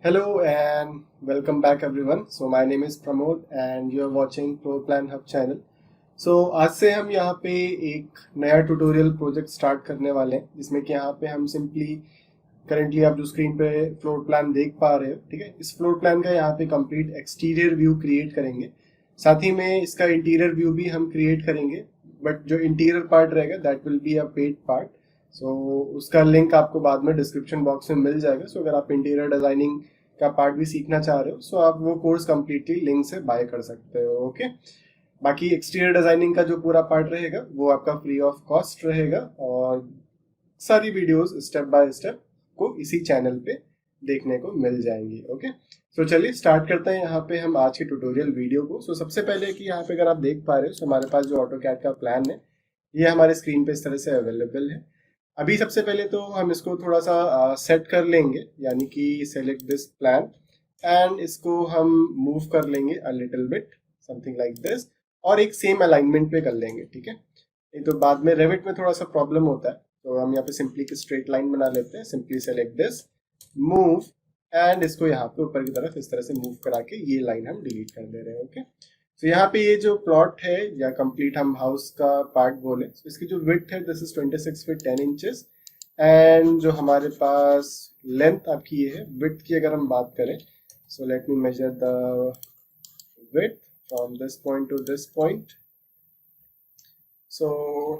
Hello and welcome back everyone. So my name is Pramod and you are watching Floor Plan Hub channel. So आज से हम यहाँ पे एक नया ट्यूटोरियल प्रोजेक्ट स्टार्ट करने वाले हैं जिसमें कि यहाँ पे हम सिंपली करेंटली आप जो स्क्रीन पे फ्लोर प्लान देख पा रहे हो, ठीक है, इस फ्लोर प्लान का यहाँ पे कंप्लीट एक्सटीरियर व्यू क्रिएट करेंगे। साथ ही में इसका इंटीरियर व्यू भी हम क्रिएट करेंगे, बट जो इंटीरियर पार्ट रहेगा that will be a paid part. So उसका लिंक आपको बाद में डिस्क्रिप्शन बॉक्स में मिल जाएगा। सो अगर आप इंटीरियर डिजाइनिंग का पार्ट भी सीखना चाह रहे हो सो आप वो कोर्स कम्प्लीटली लिंक से बाय कर सकते हो। ओके, बाकी एक्सटीरियर डिजाइनिंग का जो पूरा पार्ट रहेगा वो आपका फ्री ऑफ कॉस्ट रहेगा और सारी वीडियोस स्टेप बाय स्टेप को इसी चैनल पे देखने को मिल जाएंगी। ओके, सो चलिए स्टार्ट करते हैं यहाँ पे हम आज के ट्यूटोरियल वीडियो को। सो सबसे पहले कि यहाँ पे अगर आप देख पा रहे हो तो हमारे पास जो ऑटोकैड का प्लान है ये हमारे स्क्रीन पे इस तरह से अवेलेबल है। अभी सबसे पहले तो हम इसको थोड़ा सा सेट कर लेंगे, यानी कि सेलेक्ट दिस प्लान एंड इसको हम मूव कर लेंगे a little bit something like this और एक सेम अलाइनमेंट पे कर लेंगे। ठीक है, नहीं तो बाद में रेविट में थोड़ा सा प्रॉब्लम होता है, तो हम यहाँ पे सिंपली एक स्ट्रेट लाइन बना लेते हैं। Simply select this, move and इसको यहाँ पे ऊपर की तरफ इस तरह से मूव करा के ये लाइन हम डिलीट कर दे रहे हैं। ओके, तो यहाँ पे ये जो प्लॉट है या कंप्लीट हम हाउस का पार्ट बोले, तो इसकी जो विड्थ है this is 26 feet 10 inches and जो हमारे पास लेंथ आपकी ये है। विड्थ की अगर हम बात करें, सो let me measure the width from this point to this point. So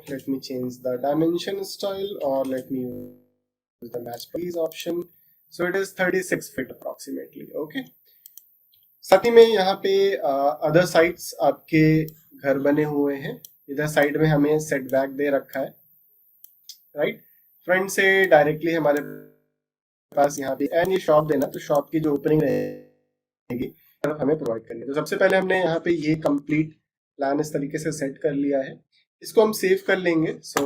let me change the dimension style or let me use the match piece option. So it is 36 feet approximately. Okay. साथ ही में यहाँ पे other sides आपके घर बने हुए हैं। इधर साइड में हमें सेटबैक दे रखा है, राइट। फ्रंट से डायरेक्टली हमारे पास यहाँ पे एंड ये शॉप देना, तो शॉप की जो ओपनिंग रहेगी तरफ हमें प्रोवाइड करनी है। तो सबसे पहले हमने यहाँ पे ये कंप्लीट प्लान इस तरीके से सेट कर लिया है। इसको हम सेव कर लेंगे। So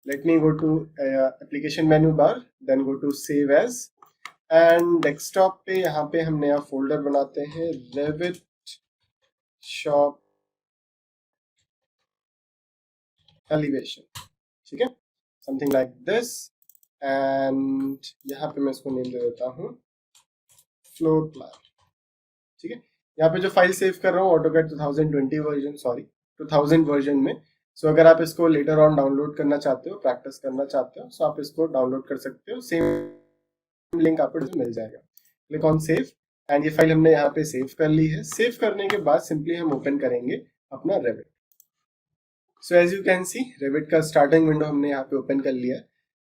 let me go to application menu bar, then go to save as and desktop पे यहाँ पे हम नया फोल्डर बनाते हैं, रेविट शॉप एलिवेशन, ठीक है, समथिंग लाइक दिस। एंड यहाँ पे मैं इसको नेम दे देता हूँ फ्लोर प्लान, ठीक है। यहाँ पे जो फाइल सेव कर रहा हूँ ऑटोकैड 2020 वर्जन, सॉरी 2000 वर्जन में। सो अगर आप इसको लेटर ऑन डाउनलोड करना चाहते हो, प्रैक्टिस करना चाहते हो, सो आप इसको डाउनलोड कर सकते हो। सेम लिंक आपको मिल जाएगा। क्लिक ऑन सेव एंड ये फाइल हमने यहाँ पे सेव कर ली है। सेव करने के बाद सिंपली हम ओपन करेंगे अपना Revit. So as you can see Revit का स्टार्टिंग विंडो हमने यहाँ पे ओपन कर लिया है।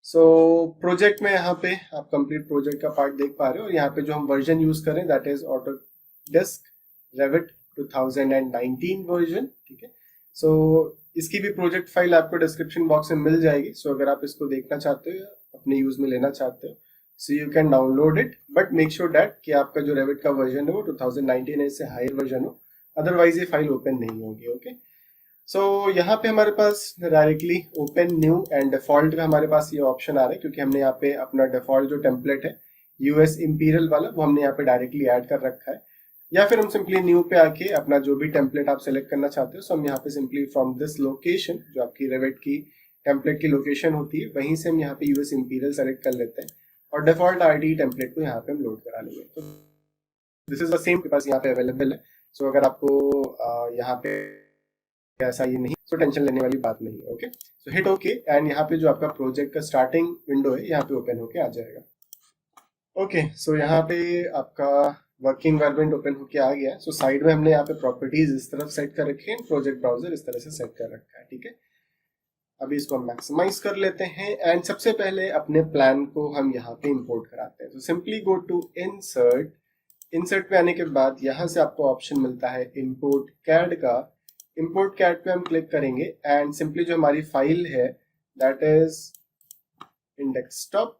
सो प्रोजेक्ट में यहाँ पे आप कंप्लीट प्रोजेक्ट का पार्ट देख पा रहे हो और यहाँ पे जो हम वर्जन यूज करें that is Autodesk Revit 2019 version, ठीक है। सो इसकी भी प्रोजेक्ट फाइल आपको डिस्क्रिप्शन बॉक्स में मिल जाएगी। सो अगर आप इसको देखना चाहते हो, अपने यूज में लेना चाहते हो, so you can download it, but make sure that कि आपका जो रेविट का वर्जन है वो 2019 है, इससे हायर वर्जन हो, अदरवाइज ये फाइल ओपन नहीं होगी। ओके, सो यहाँ पे हमारे पास directly open new and default का हमारे पास ये ऑप्शन आ रहा है, क्योंकि हमने यहाँ पे अपना डिफॉल्ट जो टेम्पलेट है यूएस इंपीरियल वाला वो हमने यहाँ पे डायरेक्टली ऐड कर रखा है। या फिर हम सिंपली न्यू पे आके अपना जो भी टेम्पलेट आप सेलेक्ट करना चाहते हो, सो हम यहाँ पे सिंपली फ्रॉम दिस लोकेशन, जो आपकी रेविट की टेम्पलेट की लोकेशन होती है, वहीं से हम यहाँ पे यूएस इंपीरियल सेलेक्ट कर लेते हैं और डिफॉल्ट आरटी टेम्पलेट को यहाँ पे हम लोड करा लेंगे। तो दिस इज द सेम के पास यहाँ पे अवेलेबल है। सो अगर आपको यहाँ पे ऐसा ये नहीं, सो टेंशन लेने वाली बात नहीं है। Okay, so hit okay and यहाँ पे जो आपका प्रोजेक्ट का स्टार्टिंग विंडो है यहाँ पे ओपन होके आ जाएगा। ओके, सो यहाँ पे आपका वर्किंग एनवायरनमेंट ओपन होके आ गया है। सो साइड में हमने यहाँ पे प्रॉपर्टीज इस तरफ सेट कर रखे हैं, प्रोजेक्ट ब्राउजर इस तरह से सेट कर रखा है, ठीक है। अभी इसको हम मैक्सिमाइज कर लेते हैं एंड सबसे पहले अपने प्लान को हम यहाँ पे इंपोर्ट कराते हैं। तो simply go to insert, insert पे आने के बाद यहाँ से आपको ऑप्शन मिलता है इंपोर्ट कैड का। इंपोर्ट कैड पे हम क्लिक करेंगे एंड सिंपली जो हमारी फाइल है that is in desktop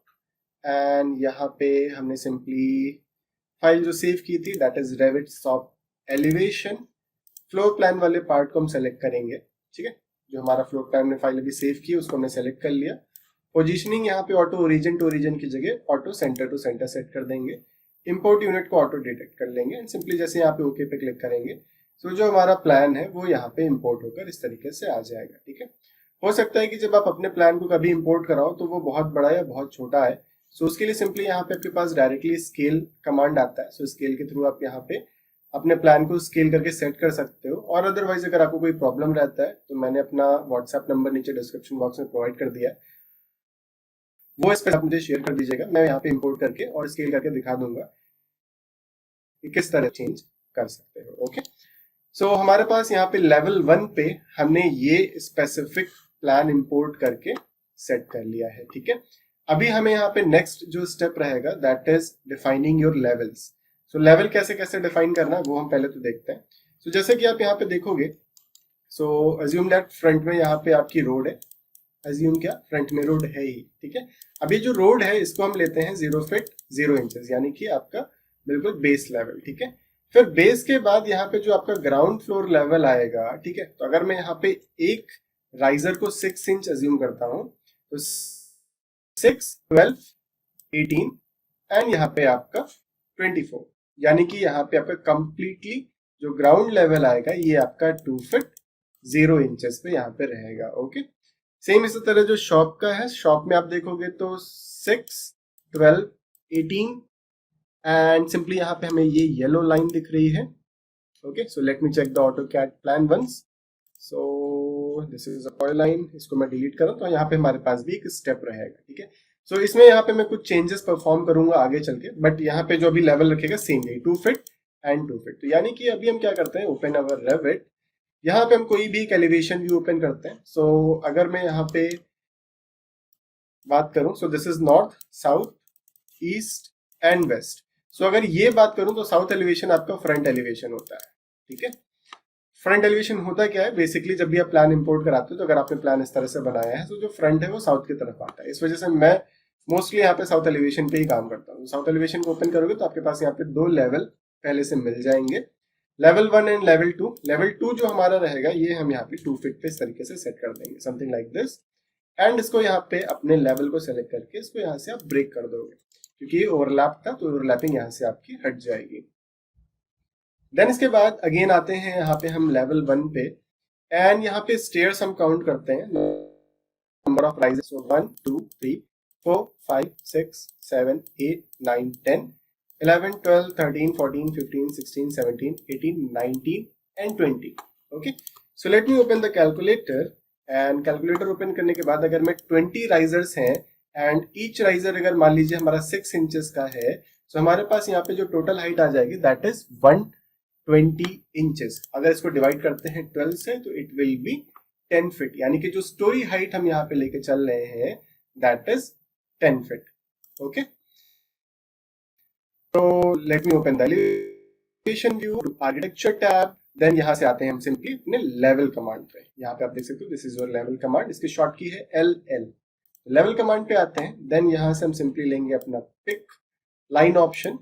and यहाँ पे हमने सिंपली फाइल जो सेव की थी that is Revit shop elevation, floor plan वाले पार्ट को हम सेलेक्ट करेंगे, ठीक है। जो हमारा फ्लोर प्लान में फाइल अभी सेव की उसको हमने सेलेक्ट कर लिया। पोजीशनिंग यहाँ पे ऑटो ओरिजिन टू ओरिजिन की जगह auto center to center set कर देंगे। इंपोर्ट यूनिट को ऑटो डिटेक्ट कर लेंगे एंड सिंपली जैसे यहाँ पे ओके पे क्लिक करेंगे, तो जो हमारा प्लान है वो यहाँ पे इंपोर्ट होकर इस तरीके से आ जाएगा, ठीक है। हो सकता है कि जब आप अपने प्लान को कभी इंपोर्ट कराओ तो वो बहुत बड़ा या बहुत छोटा है, सो उसके लिए सिंपली यहाँ पे आपके पास डायरेक्टली स्केल कमांड आता है। सो स्केल के थ्रू आप यहाँ पे अपने प्लान को स्केल करके सेट कर सकते हो। और अदरवाइज अगर आपको कोई प्रॉब्लम रहता है तो मैंने अपना व्हाट्सएप नंबर नीचे डिस्क्रिप्शन बॉक्स में प्रोवाइड कर दिया है, वो इस पर आप मुझे शेयर कर दीजिएगा। मैं यहाँ पे इंपोर्ट करके और स्केल करके दिखा दूंगा कि किस तरह चेंज कर सकते हो। ओके, सो हमारे पास यहाँ पे लेवल 1 पे हमने ये स्पेसिफिक प्लान इंपोर्ट करके सेट कर लिया है। ठीक है, अभी हमें यहाँ पे नेक्स्ट जो स्टेप रहेगा that is defining your levels. So level कैसे कैसे डिफाइन करना है वो हम पहले तो देखते हैं। सो जैसे कि आप यहाँ पे देखोगे, सो अज्यूम दैट फ्रंट में यहाँ पे आपकी रोड है, अज्यूम क्या फ्रंट में रोड है ही। ठीक है, अभी जो रोड है इसको हम लेते हैं 0 फीट 0 इंचेस, यानी कि आपका बिल्कुल बेस लेवल। ठीक है, फिर बेस के बाद यहाँ पे जो आपका ग्राउंड फ्लोर लेवल आएगा, ठीक है, तो अगर मैं यहाँ पे एक राइजर को 6 इंच अज्यूम करता हूं तो 6, 12, 18 एंड यहाँ पे आपका 24, यानी कि यहाँ पे आपका कंप्लीटली जो ग्राउंड लेवल आएगा ये आपका 2 फीट 0 इंचेस पे यहाँ पे रहेगा। ओके, सेम इसी तरह जो शॉप का है, शॉप में आप देखोगे तो 6, 12, 18 एंड सिंपली यहाँ पे हमें ये येलो लाइन दिख रही है। Okay, so let me check the AutoCAD plan once. So this is a line, इसको मैं डिलीट करूं तो यहाँ पे हमारे पास भी एक स्टेप रहेगा। ठीक है, सो इसमें यहाँ पे मैं कुछ चेंजेस परफॉर्म करूंगा आगे चल के, बट यहाँ पे जो अभी लेवल रखेगा सेम यही 2 फीट एंड 2 फीट। तो यानी कि अभी हम क्या करते हैं, ओपन अवर रेविट, यहाँ पे हम कोई भी एक एलिवेशन व्यू ओपन करते हैं। सो अगर मैं यहाँ पे बात करूं, so this is north, south, east and west. So अगर ये बात करूं तो साउथ एलिवेशन आपका फ्रंट एलिवेशन होता है। ठीक है, फ्रंट एलिवेशन होता क्या है, बेसिकली जब भी आप प्लान इंपोर्ट कराते हो तो अगर आपने प्लान इस तरह से बनाया है तो जो फ्रंट है वो साउथ की तरफ आता है। इस वजह से मैं मोस्टली यहाँ पे साउथ एलिवेशन पे ही काम करता हूँ। साउथ एलिवेशन को ओपन करोगे तो आपके पास यहाँ पे 2 लेवल पहले से मिल जाएंगे, लेवल 1 एंड लेवल 2। लेवल 2 जो हमारा रहेगा ये हम यहाँ पे 2 फीट पे इस तरीके से सेट कर देंगे, समथिंग लाइक दिस। एंड इसको यहाँ पे अपने लेवल को सेलेक्ट करके इसको यहाँ से आप ब्रेक कर दोगे, क्योंकि ये ओवरलैप था तो ओवरलैपिंग यहाँ से आपकी हट जाएगी। देन इसके बाद अगेन आते हैं यहाँ पे हम लेवल 1 पे एंड यहाँ पे स्टेयर्स हम काउंट करते हैं, number of rises. 1, 2, 3, 4, 5, 6, 7, 8, 9, 10, 11, 12, 13, 14, 15, 16, 17, 18, 19 and 20। Okay, so let me open the calculator and calculator open करने के बाद अगर मैं 20 राइजर्स हैं एंड ईच राइजर अगर मान लीजिए हमारा 6 इंचेस का है, तो हमारे पास यहाँ पे जो टोटल हाइट आ जाएगी दैट इज 120 इंचेस। अगर इसको डिवाइड करते हैं 12 से तो इट विल बी 10 फीट, यानी कि जो स्टोरी हाइट हम यहाँ पे लेके चल रहे हैं दैट इज 10 फीट। ओके, तो let me open the elevation view, architecture tab. Then यहाँ से आते हैं हम सिंपली अपने लेवल कमांड पे। यहाँ पे आप देख सकते हो this is your level command, इसकी शॉर्ट की है LL। लेवल कमांड पे आते हैं, देन यहाँ से हम सिंपली लेंगे अपना pick line option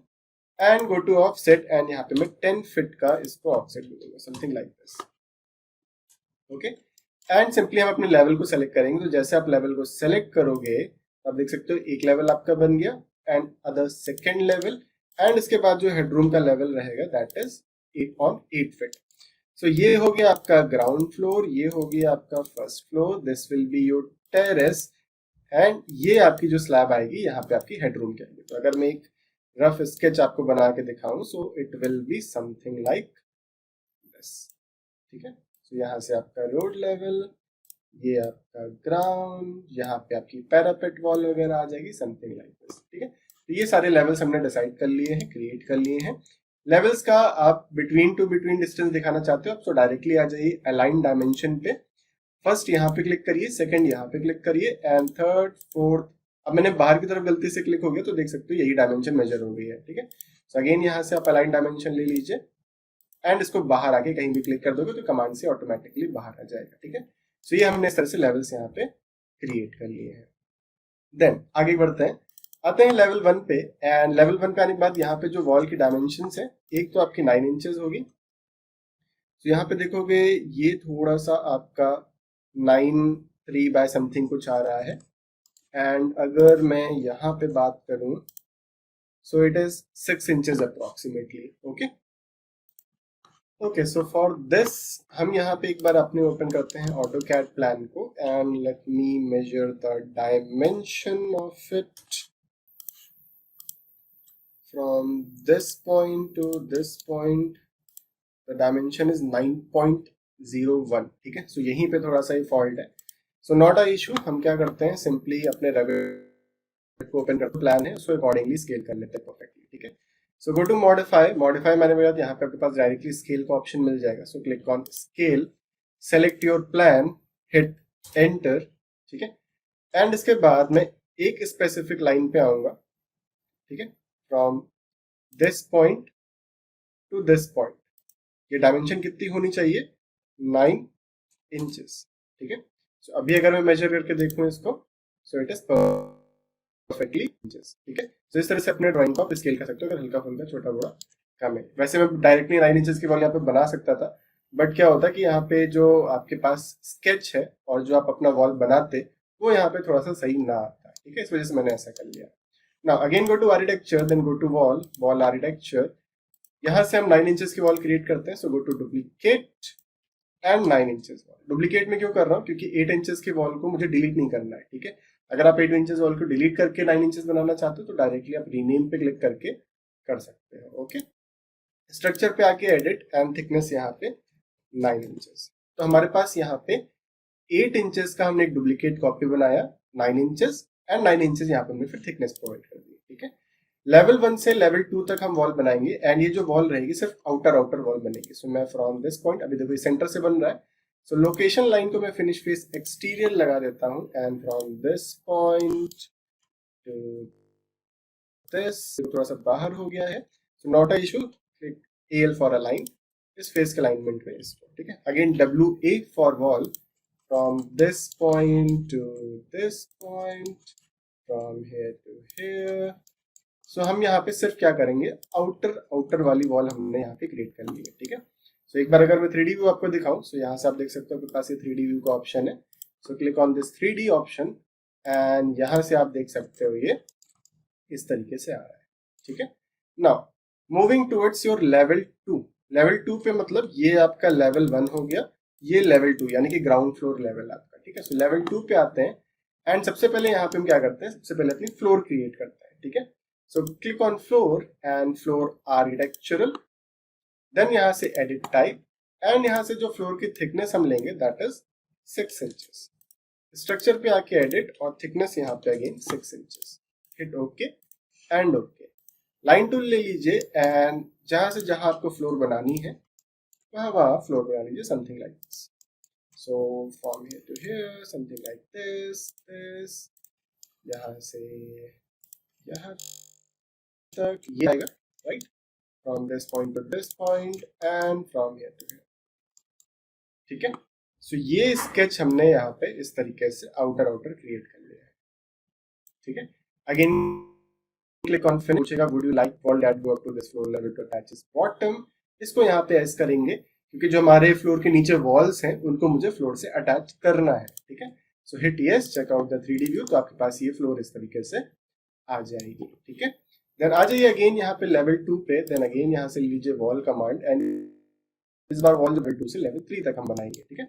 and go to offset and यहाँ पे मैं 10 फीट का इसको ऑफसेट दे दूंगा, something like this. Okay, and simply हम अपने लेवल को सेलेक्ट करेंगे। तो जैसे आप लेवल को सेलेक्ट करोगे आप देख सकते हो एक लेवल आपका बन गया and other second level, and इसके बाद जो हेडरूम का लेवल रहेगा दैट इज 8 फीट। सो ये हो गया आपका ग्राउंड फ्लोर, ये हो गया आपका first floor, this will be your terrace and ये आपकी जो स्लैब आएगी यहाँ पे आपकी हेडरूम की आएगी। तो अगर मैं एक रफ स्केच आपको बना के दिखाऊं, so it will be something like this. ठीक है, तो यहाँ से आपका रोड लेवल, ये आपका ग्राउंड, यहाँ पे आपकी पैरापेट वॉल वगैरह आ जाएगी, समथिंग लाइक दिस। ठीक है, तो ये सारे लेवल्स हमने डिसाइड कर लिए हैं, क्रिएट कर लिए हैं। लेवल्स का आप बिटवीन टू बिटवीन डिस्टेंस दिखाना चाहते हो आप, तो डायरेक्टली आ जाइए अलाइन डायमेंशन पे। फर्स्ट यहाँ पे क्लिक करिए, सेकंड यहाँ पे क्लिक करिए एंड थर्ड, फोर्थ। अब मैंने बाहर की तरफ गलती से क्लिक हो गया तो देख सकते हो यही डायमेंशन मेजर हो गई है। ठीक है, सो अगेन यहाँ से आप अलाइन डायमेंशन ले लीजिए एंड इसको बाहर आके कहीं भी क्लिक कर दोगे तो कमांड से ऑटोमेटिकली बाहर आ जाएगा। ठीक है, सो ये हमने इस तरह से लेवल्स यहाँ पे क्रिएट कर लिए हैं। देन आगे बढ़ते हैं, आते हैं लेवल 1 पे एंड लेवल 1 पे आने के बाद यहाँ पे जो वॉल की डायमेंशंस है, एक तो आपकी 9 इंचेस होगी। तो यहाँ पे देखोगे ये थोड़ा सा आपका 9.3 बाय समथिंग कुछ आ रहा है एंड अगर मैं यहाँ पे बात करूं so it is 6 inches approximately. Okay okay, so for this हम यहाँ पे एक बार अपने ओपन करते हैं AutoCAD प्लान को and let me measure the dimension of it. from this point to this point the dimension is 9.01. ठीक है, सो यहीं पे थोड़ा सा ही फॉल्ट है. So not a issue. हम क्या करते हैं, सिंपली अपने रेविट को ओपन करते, प्लान है उसको अकॉर्डिंगली स्केल कर लेते हैं परफेक्टली. ठीक है, so go to modify. Modify मैंने बोला यहाँ पे आपके पास डायरेक्टली स्केल का ऑप्शन मिल जाएगा. सो click on scale, select your plan, hit enter. ठीक है, एंड इसके बाद मैं एक स्पेसिफिक लाइन पे आऊंगा. ठीक है, from this point to this point ये डायमेंशन कितनी होनी चाहिए, 9 इंचेस. ठीक है, सो अभी अगर मैं मेजर करके देखूं इसको, so it is perfectly inches. ठीक है, तो इस तरह से अपने ड्राइंग को आप स्केल कर सकते हो अगर हल्का फुल्का छोटा बड़ा कम है. वैसे मैं डायरेक्टली 9 इंचेस की वॉल यहाँ पे बना सकता था, बट क्या होता है कि यहाँ पे जो आपके पास स्केच है और जो आप अपना वॉल बनाते वो यहाँ पे थोड़ा सा सही ना आता है. ठीक है, इस वजह से मैंने ऐसा कर लिया. Now again go to architecture, then go to wall, wall architecture. यहाँ से हम 9 इंचेस की वॉल क्रिएट करते हैं. So go to duplicate and 9 inches wall. Duplicate में क्यों कर रहा हूँ, क्योंकि 8 इंचेस की वॉल को मुझे डिलीट नहीं करना है. ठीक है, अगर आप 8 इंचेस वॉल को डिलीट करके 9 इंचेस बनाना चाहते हो तो डायरेक्टली आप रीनेम पे क्लिक करके कर सकते हो. ओके, स्ट्रक्चर पे आके एडिट एंड थिकनेस यहाँ पे 9 इंचेस. तो हमारे पास यहाँ पे 8 इंचेस का हमने एक डुप्लीकेट कॉपी बनाया 9 इंचेस, एंड 9 इंचेस यहाँ पे हमने फिर थिकनेस प्रोवाइड कर दी. ठीक है, लेवल 1 से लेवल 2 तक हम वॉल बनाएंगे, एंड ये जो वॉल रहेगी सिर्फ आउटर वॉल बनेगी. सो मैं फ्रॉम दिस पॉइंट, अभी देखो सेंटर से बन रहा है, सो लोकेशन लाइन को मैं फिनिश फेस एक्सटीरियर लगा देता हूँ, and from this point to this, थोड़ा सा बाहर हो गया है, so not a issue. AL for a line, इस फेस के अलाइनमेंट में इसको. ठीक है, again WA for wall, from this point to this point, from here to here. So हम यहाँ पे सिर्फ क्या करेंगे, आउटर वाली वॉल हमने यहाँ पे क्रिएट कर ली है. ठीक है, सो एक बार अगर मैं 3D व्यू आपको दिखाऊं, सो यहाँ से आप देख सकते हो आपके पास ये 3D व्यू का ऑप्शन है. So click on this 3D option, and यहाँ से आप देख सकते हो ये इस तरीके से आ रहा है. ठीक है, now moving towards your level 2. Level 2 पे मतलब ये आपका लेवल 1 हो गया, ये लेवल 2 यानी कि ग्राउंड फ्लोर लेवल आपका. ठीक है, सो लेवल 2 पे आते हैं, एंड सबसे पहले यहाँ पे हम क्या करते हैं, सबसे पहले अपनी फ्लोर क्रिएट करते हैं. ठीक है, so click on floor and floor architectural, then यहाँ से एडिट टाइप, एंड यहाँ से जो फ्लोर की थिकनेस हम लेंगे दैट इज 6 इंचेस. स्ट्रक्चर पे आके एडिट और थिकनेस यहाँ पे again 6 inches. Hit okay and okay. Line tool ले लीजिए, एंड जहां से जहां आपको फ्लोर बनानी है वहां फ्लोर बना लीजिए, something like this. So from here to here something like this, यहाँ से यहाँ तक ये आएगा, right, from this point to this point and from here to here. ठीक है, सो ये स्केच हमने यहाँ पे इस तरीके से आउटर क्रिएट कर लिया है. ठीक है, अगेन क्लिक ऑन फिनिश, पूछेगा would you like wall that go up to this floor level to attach its bottom. इसको यहाँ पे ऐसे करेंगे क्योंकि जो हमारे फ्लोर के नीचे वॉल्स हैं उनको मुझे फ्लोर से अटैच करना है. ठीक है, so hit yes, check out the 3D view. तो आपके पास ये फ्लोर इस तरीके से आ जाएगी. ठीक है, देन आ जाइए अगेन यहाँ पे लेवल 2 पे, देन अगेन यहाँ से लीजिए वॉल कमांड, एंड इस बार वॉल लेवल 2 से लेवल 3 तक हम बनाएंगे. ठीक है,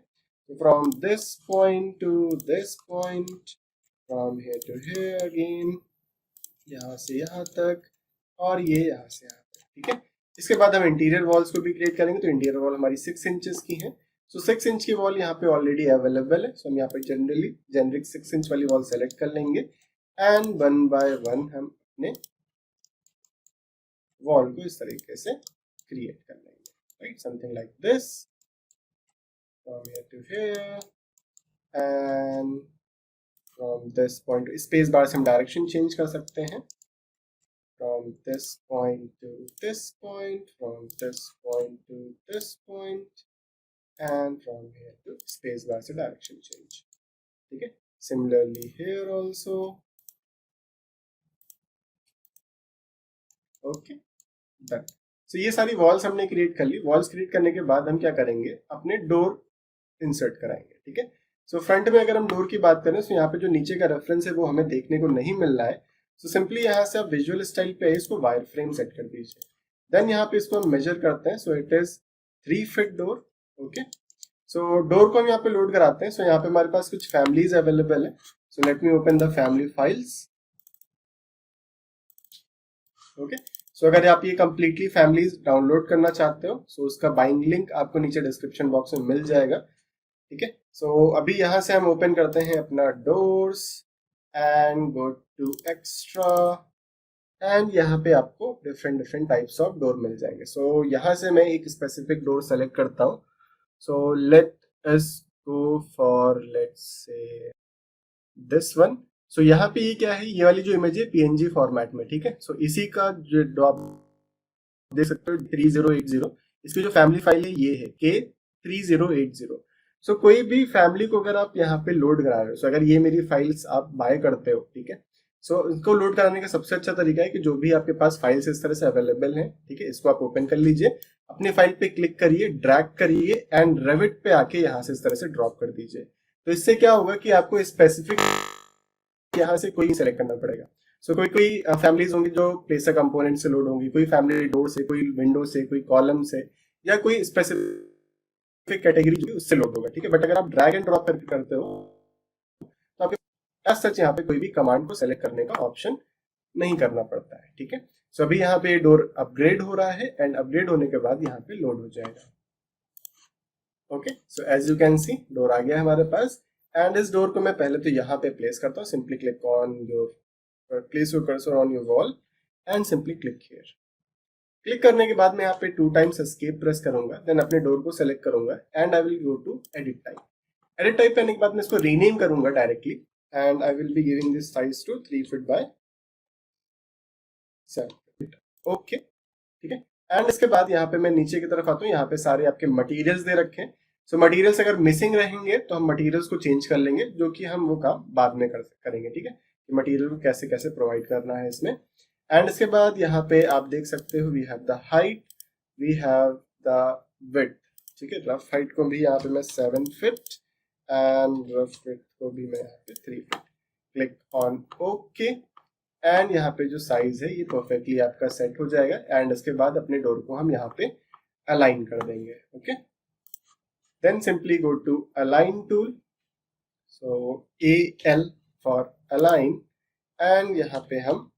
तो from this point to this point, from here to here again, यहाँ से यहाँ तक, और ये यहाँ से यहाँ तक. ठीक है, इसके बाद हम इंटीरियर वॉल्स को भी क्रिएट करेंगे. तो इंटीरियर वॉल हमारी 6 इंचेस की है. सो 6 इंच की वॉल यहाँ पे ऑलरेडी अवेलेबल है. सो हम यहाँ पे जेनरिक 6 इंच वाली वॉल सेलेक्ट कर लेंगे, एंड 1 बाय 1 हम अपने वॉल को इस तरीके से क्रिएट कर लेंगे, right, something like this, from here to here, and from this point. Space bar से हम डायरेक्शन चेंज कर सकते हैं, from this point to this point, from this point to this point, and from here to space bar से direction change. ठीक है, similarly here also. Okay, done. So ये सारी वॉल्स हमने क्रिएट कर ली. वॉल्स क्रिएट करने के बाद हम क्या करेंगे, अपने डोर इंसर्ट कराएंगे. ठीक है, सो फ्रंट में अगर हम डोर की बात करें तो यहाँ पे जो नीचे का रेफरेंस है वो हमें देखने को नहीं मिल रहा है. सो सिंपली यहाँ से आप विजुअल स्टाइल पे इसको वायर फ्रेम सेट कर दीजिए. देन यहाँ पे इसको हम मेजर करते हैं. So it is 3 feet door. Okay, so door को हम यहाँ पे लोड कराते हैं. सो यहाँ पे हमारे पास कुछ फैमिलीज अवेलेबल है. So let me open the family files. Okay, so अगर आप ये कंप्लीटली फैमिलीज डाउनलोड करना चाहते हो सो उसका बाइंग लिंक आपको नीचे डिस्क्रिप्शन बॉक्स में मिल जाएगा, ठीक है। सो अभी यहाँ से हम ओपन करते हैं अपना doors and go to extra and यहाँ पे आपको डिफरेंट टाइप्स ऑफ डोर मिल जाएंगे। सो यहाँ से मैं एक स्पेसिफिक डोर सेलेक्ट करता हूँ। So let us go for let's say this one. So यहाँ पे ये क्या है, ये वाली जो इमेज है पीएनजी फॉर्मेट में, ठीक है। सो इसी का जो आप देख सकते हो 3080, इसकी जो फैमिली फाइल है ये है K3080। सो कोई भी फैमिली को अगर आप यहाँ पे लोड करा रहे हो, सो अगर ये मेरी फाइल्स आप बाय करते हो, ठीक है। सो इसको लोड कराने का सबसे अच्छा तरीका है कि जो भी आपके पास फाइल्स इस तरह से अवेलेबल हैं, ठीक है, इसको आप ओपन कर लीजिए, अपने फाइल पे क्लिक करिए, ड्रैग करिए एंड रेविट पे आके यहाँ से इस तरह से ड्रॉप कर दीजिए। तो इससे क्या होगा कि आपको स्पेसिफिक यहाँ से कोई सेलेक्ट करना पड़ेगा। सो कोई फैमिलीज होंगी जो प्लेसर कंपोनेंट से लोड होंगी, कोई फैमिली डोर से, कोई विंडो से, कोई कॉलम से, या कोई स्पेसिफिक कैटेगरी जो उससे लोड होगा, ठीक है। बट अगर आप ड्रैग एंड ड्रॉप करके करते हो तो आपके एज सच यहाँ पे कोई भी कमांड को सेलेक्ट करने का ऑप्शन नहीं करना पड़ता है, ठीक है। सो अभी यहाँ पे डोर अपग्रेड हो रहा है एंड अपग्रेड होने के बाद यहाँ पे लोड हो जाएगा। Okay, so as you can see door आ गया हमारे पास एंड इस डोर को मैं पहले तो यहाँ पे प्लेस करता हूँ। Simply click on your place your cursor on your wall and simply click here. Click करने के बाद मैं यहाँ पे 2 टाइम्स एस्केप प्रेस करूंगा, देन अपने डोर को सेलेक्ट करूंगा and I will go to edit type. Edit type करने के बाद मैं इसको रीनेम करूंगा directly and I will be giving this size to 3 feet by 7 feet. Okay, ठीक है। एंड इसके बाद यहाँ पे मैं नीचे की तरफ आता हूँ, यहाँ पे सारे आपके मटेरियल्स दे रखे हैं। सो मटेरियल्स अगर मिसिंग रहेंगे तो हम मटेरियल्स को चेंज कर लेंगे, जो कि हम वो काम बाद में करेंगे, ठीक है, कि मटेरियल को कैसे कैसे प्रोवाइड करना है इसमें। एंड इसके बाद यहाँ पे आप देख सकते हो we have the height, we have the width, ठीक है। रफ हाइट को भी यहाँ पे मैं 7 फीट एंड रफ विड्थ को भी मैं यहाँ पे 3 feet. Click on okay and यहाँ पे जो साइज है ये परफेक्टली आपका सेट हो जाएगा एंड इसके बाद अपने डोर को हम यहाँ पे अलाइन कर देंगे। Okay, then simply go to align tool, so AL for align and यहाँ पे हम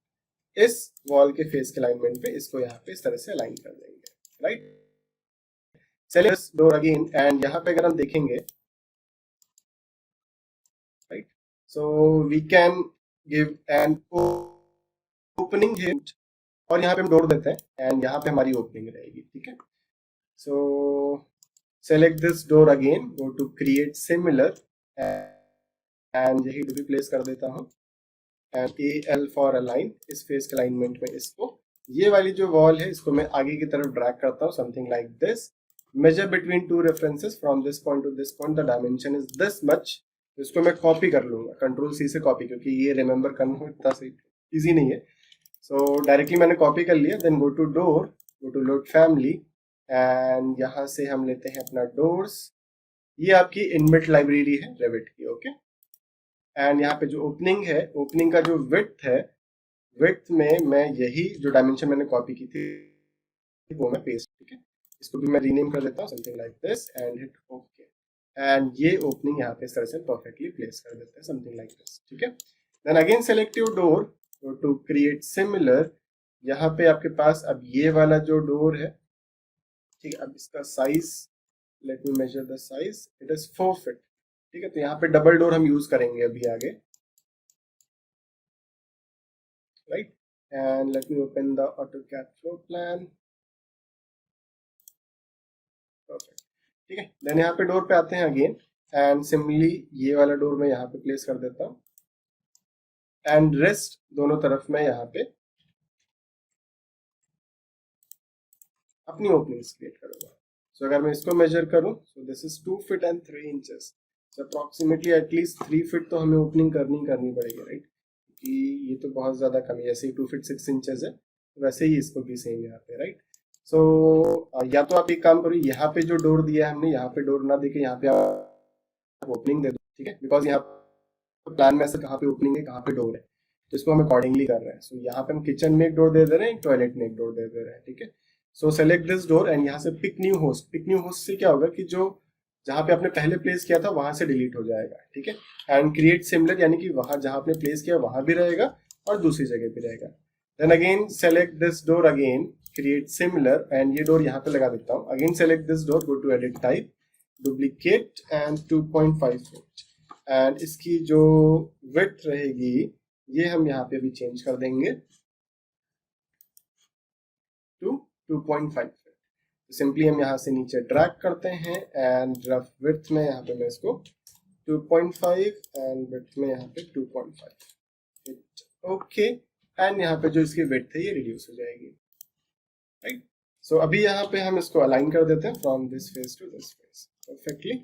इस वॉल के फेस के अलाइनमेंट पे इसको यहाँ पे इस तरह से अलाइन कर देंगे, right. Select door again and यहाँ पे अगर हम देखेंगे, right, so we can give an opening hint और यहाँ पे हम डोर देते हैं एंड यहाँ पे हमारी ओपनिंग रहेगी, ठीक है। So select this door again, go to create similar and यही भी प्लेस कर देता हूँ एंड AL फॉर अलाइन, इस फेस के अलाइनमेंट में इसको, ये वाली जो वॉल है इसको मैं आगे की तरफ ड्रैग करता हूँ, something like this. Measure between 2 references from this point to this point, the dimension is this much. इसको मैं कॉपी कर लूंगा, Ctrl+C से कॉपी, क्योंकि ये रिमेंबर करना इतना सही इजी नहीं है। सो डायरेक्टली मैंने कॉपी कर लिया, then go to door, go to load family and यहाँ से हम लेते हैं अपना डोर्स। ये आपकी इनबिल्ट लाइब्रेरी है रेविट की, ओके। एंड यहाँ पे जो ओपनिंग है, ओपनिंग का जो विड्थ है, विड्थ में मैं यही जो डायमेंशन मैंने कॉपी की थी वो मैं पेस्ट, ठीक है। इसको भी मैं रीनेम कर देता हूँ, something like this and hit okay and ये ओपनिंग यहाँ पे इस तरह से परफेक्टली प्लेस कर देते हैं, समथिंग लाइक दिस, ठीक है। Then again select your door, go to create similar. यहाँ पे आपके पास अब ये वाला जो डोर है, ठीक है, अब इसका size, let me measure the size, it is 4 feet, ठीक है। तो यहाँ पे डबल डोर हम यूज करेंगे अभी आगे, right. And let me open the AutoCAD floor plan, perfect, ठीक है। देन यहाँ पे डोर पे आते हैं अगेन एंड सिमिलरली ये वाला डोर मैं यहाँ पे प्लेस कर देता हूँ एंड रेस्ट दोनों तरफ मैं यहाँ पे अपनी ओपनिंग्स क्रिएट करूंगा। सो अगर मैं इसको मेजर करूं, so this is 2 feet and 3 inches, so approximately at least 3 feet तो हमें ओपनिंग करनी पड़ेगी, राइट, क्योंकि ये तो बहुत ज्यादा कम है। जैसे 2 फीट 6 इंचेस है वैसे ही इसको भी सेम यहाँ पे, राइट। सो या तो आप एक काम करो, यहाँ पे जो डोर दिया है हमने, यहाँ पे डोर ना देके यहाँ पे आप ओपनिंग दे दो, ठीक है, बिकॉज यहाँ प्लान में ऐसे कहाँ पे ओपनिंग है कहाँ पे डोर है, तो इसको हम अकॉर्डिंगली कर रहे हैं। सो यहाँ पे हम किचन में एक डोर दे दे रहे हैं, टॉयलेट में एक डोर दे दे रहे हैं, ठीक है। So select this door and यहाँ से pick new host. Pick new host से क्या होगा कि जो जहाँ पे आपने पहले प्लेस किया था वहां से डिलीट हो जाएगा, ठीक है। एंड क्रिएट सिमिलर, यानी कि वहां जहां आपने प्लेस किया वहां भी रहेगा और दूसरी जगह भी रहेगा। Then again select this door, again create similar, and ये डोर यहाँ पे लगा देता हूँ. Again select this door, go to edit type, duplicate and 2.5 feet, and इसकी जो विड्थ रहेगी ये हम यहाँ पे भी चेंज कर देंगे टू 2.5 फीट. सिंपली हम यहाँ से नीचे ड्रैग करते हैं एंड रफ विड्थ में यहाँ पे मैं इसको 2.5 एंड विड्थ में यहाँ पे 2.5. ओके, एंड यहाँ पे जो इसकी विड्थ है ये रिड्यूस हो जाएगी, राइट. सो अभी यहाँ पे हम इसको अलाइन कर देते हैं from this face to this face perfectly.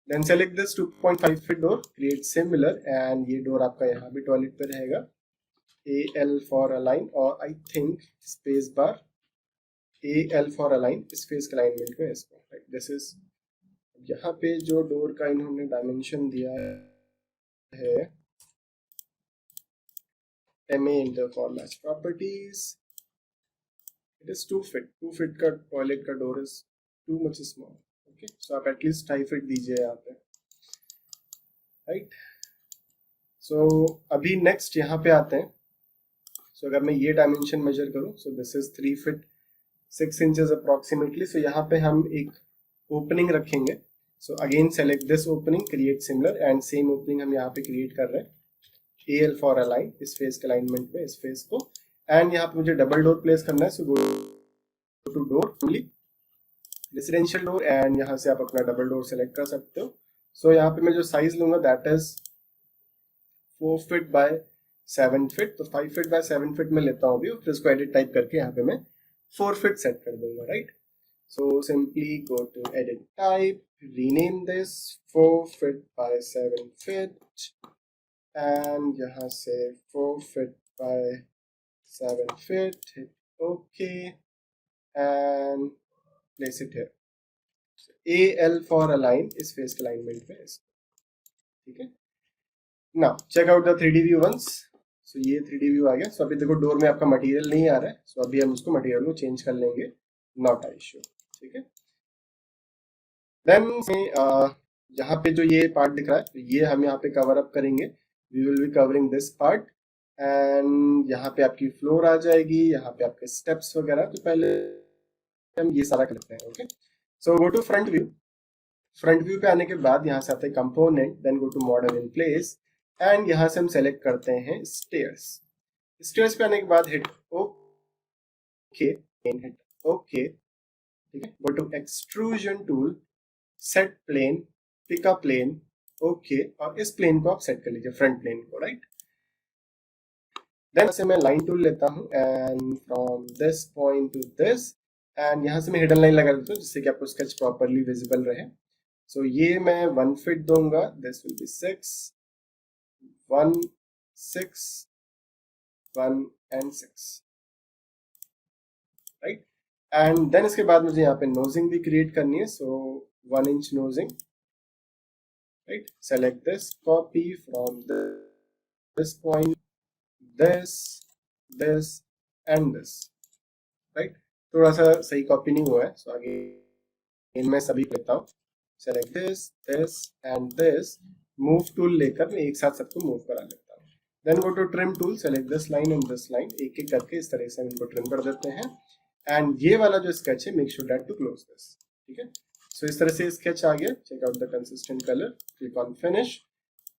Then select this 2.5 feet door, create similar, and ये डोर आपका यहाँ भी टॉयलेट पे रहेगा. AL फॉर अलाइन, और I think space bar AL for align, इस फेस के अलाइनमेंट में इसको, राइट. दिस इज, यहाँ पे जो डोर का इन्होंने डायमेंशन दिया है MA inter for match properties, it is 2 feet. 2 feet का टॉयलेट का door is too much small. Okay, so आप एटलीस्ट 2.5 feet दीजिए यहाँ पे, राइट. सो अभी नेक्स्ट यहाँ पे आते हैं. सो अगर मैं ये डायमेंशन मेजर करूँ, so this is 3 feet 6 inches approximately. So यहाँ पे हम एक ओपनिंग रखेंगे. So again select this opening, create similar, and same opening हम यहाँ पे क्रिएट कर रहे हैं. AL फॉर अलाइन, इस फेस के अलाइनमेंट में इस फेस को, एंड यहाँ पे मुझे डबल डोर प्लेस करना है. So go to door, only residential door, and यहाँ से आप अपना डबल डोर सेलेक्ट कर सकते हो. सो यहाँ पे मैं जो साइज लूंगा that is 4 feet bye 7 feet. तो 5 feet बाय 7 feet में लेता हूँ अभी, फिर इसको एडिट टाइप करके यहाँ पे मैं 4 feet सेट कर दूंगा, right. So simply go to edit type, rename this 4 feet bye 7 feet, and यहाँ से 4 feet bye 7 feet, hit OK and place it here. So, AL for align, इस फेस के अलाइनमेंट में इसको, ठीक है. Now check out the 3D view once. So ये 3D view आ गया. सो अभी देखो डोर में आपका मटेरियल नहीं आ रहा है. सो अभी हम उसको मटेरियल को चेंज कर लेंगे, नॉट अ इश्यू, ठीक है. देन यहाँ पे जो ये पार्ट दिख रहा है ये हम यहाँ पे कवर अप करेंगे. We will be covering this part, and यहाँ पे आपकी फ्लोर आ जाएगी, यहाँ पे आपके स्टेप्स वगैरह. तो पहले हम ये सारा करते हैं. Okay, so go to front view. Front view पे आने के बाद यहाँ से आते हैं component, then go to model in place, and यहाँ से हम सेलेक्ट करते हैं स्टेयर्स. स्टेयर्स पे आने के बाद हिट ओके, हिट ओके, ठीक है. Go to extrusion tool, set plane, pick a plane, okay, और इस प्लेन को आप सेट कर लीजिए, फ्रंट प्लेन को, राइट. देन से मैं लाइन टूल लेता हूँ, and from this point to this, and यहाँ से मैं हिडन लाइन लगा देता हूँ जिससे कि आपको स्केच प्रॉपरली विजिबल रहे. सो ये मैं 1 feet दूंगा. This will be 6 1 6 1 and 6, right. And then इसके बाद मुझे यहाँ पे नोजिंग भी क्रिएट करनी है. सो 1 inch नोजिंग, right. Select this, copy from this point, this and this, right. थोड़ा सा सही कॉपी नहीं हुआ है. सो आगे मैं सभी लेता हूँ. Select this and this, move tool लेकर मैं एक साथ सबको मूव करा लेता हूँ. Then go to trim tool, select this line and this line, एक एक करके इस तरह से हम इनको ट्रिम कर देते हैं. एंड ये वाला जो स्केच है, make sure that to close this, ठीक है. सो इस तरह से स्केच आ गया. Check out the consistent colour, click on finish,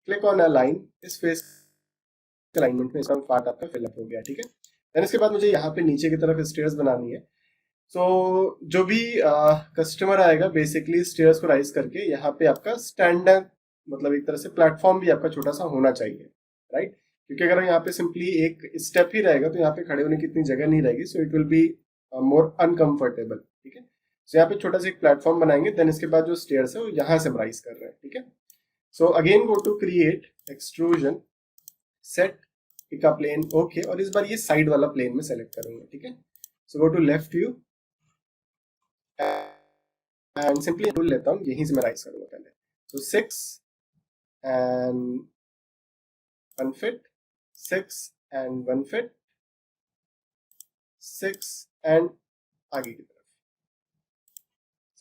click on align. इस फेस अलाइनमेंट में इसका पार्ट आपका फिलअप हो गया, ठीक है. देन इसके बाद मुझे यहाँ पे नीचे की तरफ स्टेयर्स बनानी है. सो जो भी कस्टमर आएगा बेसिकली स्टेयर्स को राइज करके यहाँ पे आपका स्टैंडर्ड, मतलब एक तरह से प्लेटफॉर्म भी आपका छोटा सा होना चाहिए, राइट. क्योंकि अगर यहाँ पे सिंपली एक स्टेप ही रहेगा तो यहाँ पे खड़े होने की इतनी जगह नहीं रहेगी. So it will be more uncomfortable, ठीक है. सो यहाँ पे छोटा सा एक प्लेटफॉर्म बनाएंगे. देन इसके बाद जो स्टेयर्स है वो यहाँ से राइज कर रहे हैं, ठीक है. So again go to create extrusion, set, pick a plane, okay, और इस बार ये साइड वाला प्लेन में सेलेक्ट करूंगा, ठीक है. So go to left view and simply tool लेता हूँ, यहीं से मैं राइज करूंगा पहले. So 6 and 1 feet, 6 and 1 feet, 6 and आगे की तरफ,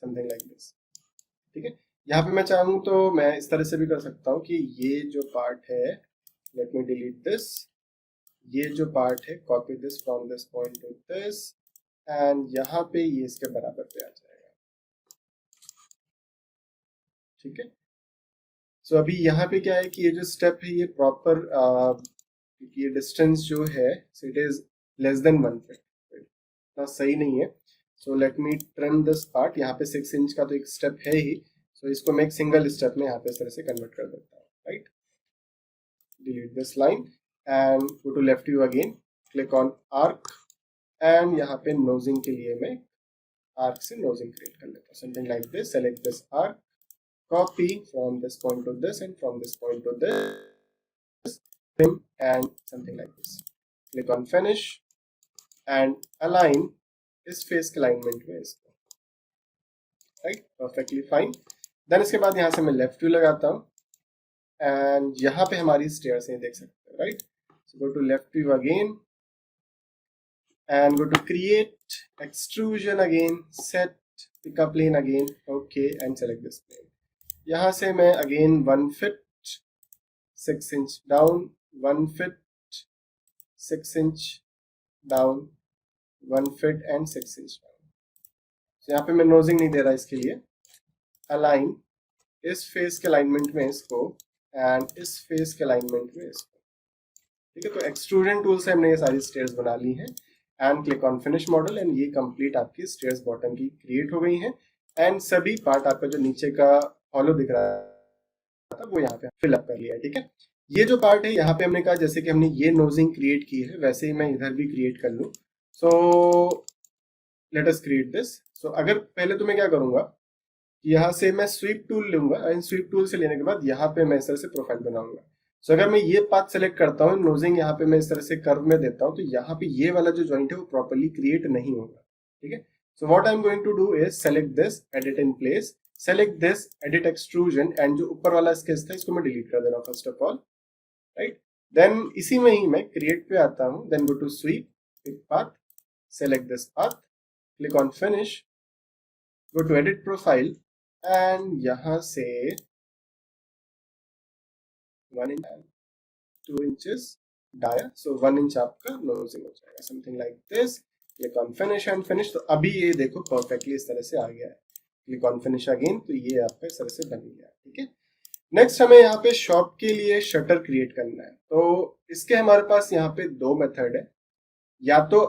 समथिंग लाइक दिस, ठीक है. यहाँ पे मैं चाहूँ तो मैं इस तरह से भी कर सकता हूँ कि ये जो पार्ट है, लेट मी डिलीट दिस, ये जो पार्ट है copy this from this point to this and यहाँ पे ये इसके बराबर पे आ जाएगा, ठीक है। सो अभी यहाँ पे क्या है कि ये जो स्टेप है ये प्रॉपर, ये डिस्टेंस जो है it is less than 1 feet, इतना सही नहीं है। So let me trim this part, यहाँ पे 6 इंच का तो एक स्टेप है ही, सो इसको मैं एक सिंगल स्टेप में यहाँ पे इस तरह से कन्वर्ट कर देता हूँ, right. Delete this line and go to left view again, click on arc and यहाँ पे नोजिंग के लिए मैं आर्क से नोजिंग क्रिएट कर लेता हूँ, something like this. Select this arc, copy from this point to this and from this point to this, trim and something like this. Click on finish and align इस फेस के alignment में इसको, right, perfectly fine. Then इसके बाद यहाँ से मैं left view लगाता हूँ एंड यहाँ पे हमारी स्टेयर्स हैं, देख सकते हो, right. So go to left view again and go to create extrusion again, set pick a plane again, okay, and select this plane. यहाँ से मैं again 1 feet 6 inch down, 1 feet 6 inch down, 1 feet and 6 inch down. तो यहाँ पे मैं नोजिंग नहीं दे रहा इसके लिए, अलाइन इस फेस के अलाइनमेंट में इसको एंड इस फेस के अलाइनमेंट में इसको, ठीक है। तो एक्सट्रूजन टूल से हमने ये सारी स्टेयर्स बना ली हैं and click on finish model and ये कंप्लीट आपकी स्टेयर्स बॉटम की क्रिएट हो गई हैं एंड सभी पार्ट आपका जो नीचे का हॉलो दिख रहा था वो यहाँ पे फिल अप कर लिया है, ठीक है। ये जो पार्ट है यहाँ पे हमने कहा जैसे कि हमने ये नोजिंग क्रिएट की है वैसे ही मैं इधर भी क्रिएट कर लूँ। So let us create this. So अगर पहले तो मैं क्या करूंगा, यहाँ से मैं स्वीप टूल लूंगा एंड स्वीप टूल से लेने के बाद यहाँ पे मैं इस तरह से प्रोफाइल बनाऊंगा। सो अगर मैं ये पाथ सेलेक्ट करता हूँ, नोजिंग यहाँ पे मैं इस तरह से कर्व में देता हूँ, तो यहाँ पे ये वाला जो जॉइंट है वो प्रॉपर्ली क्रिएट नहीं होगा, ठीक है। So what I am going to do is select this, edit in place, select this, edit extrusion and जो ऊपर वाला स्केच था इसको मैं डिलीट कर दे रहा हूँ first of all, right. Then इसी में ही मैं क्रिएट पे आता हूँ, then go to sweep, pick path, select this path, click on finish, go to edit profile and यहाँ से 1 inch 2 inches dia, so 1 inch आपका नोजिंग हो जाएगा, something like this. Click on finish and finish. तो अभी ये देखो perfectly इस तरह से आ गया है। क्लिक ऑन फिनिश अगेन, तो ये आपका इस तरह से बन गया, ठीक है। नेक्स्ट हमें यहाँ पे शॉप के लिए शटर क्रिएट करना है, तो इसके हमारे पास यहाँ पे 2 मेथड है। या तो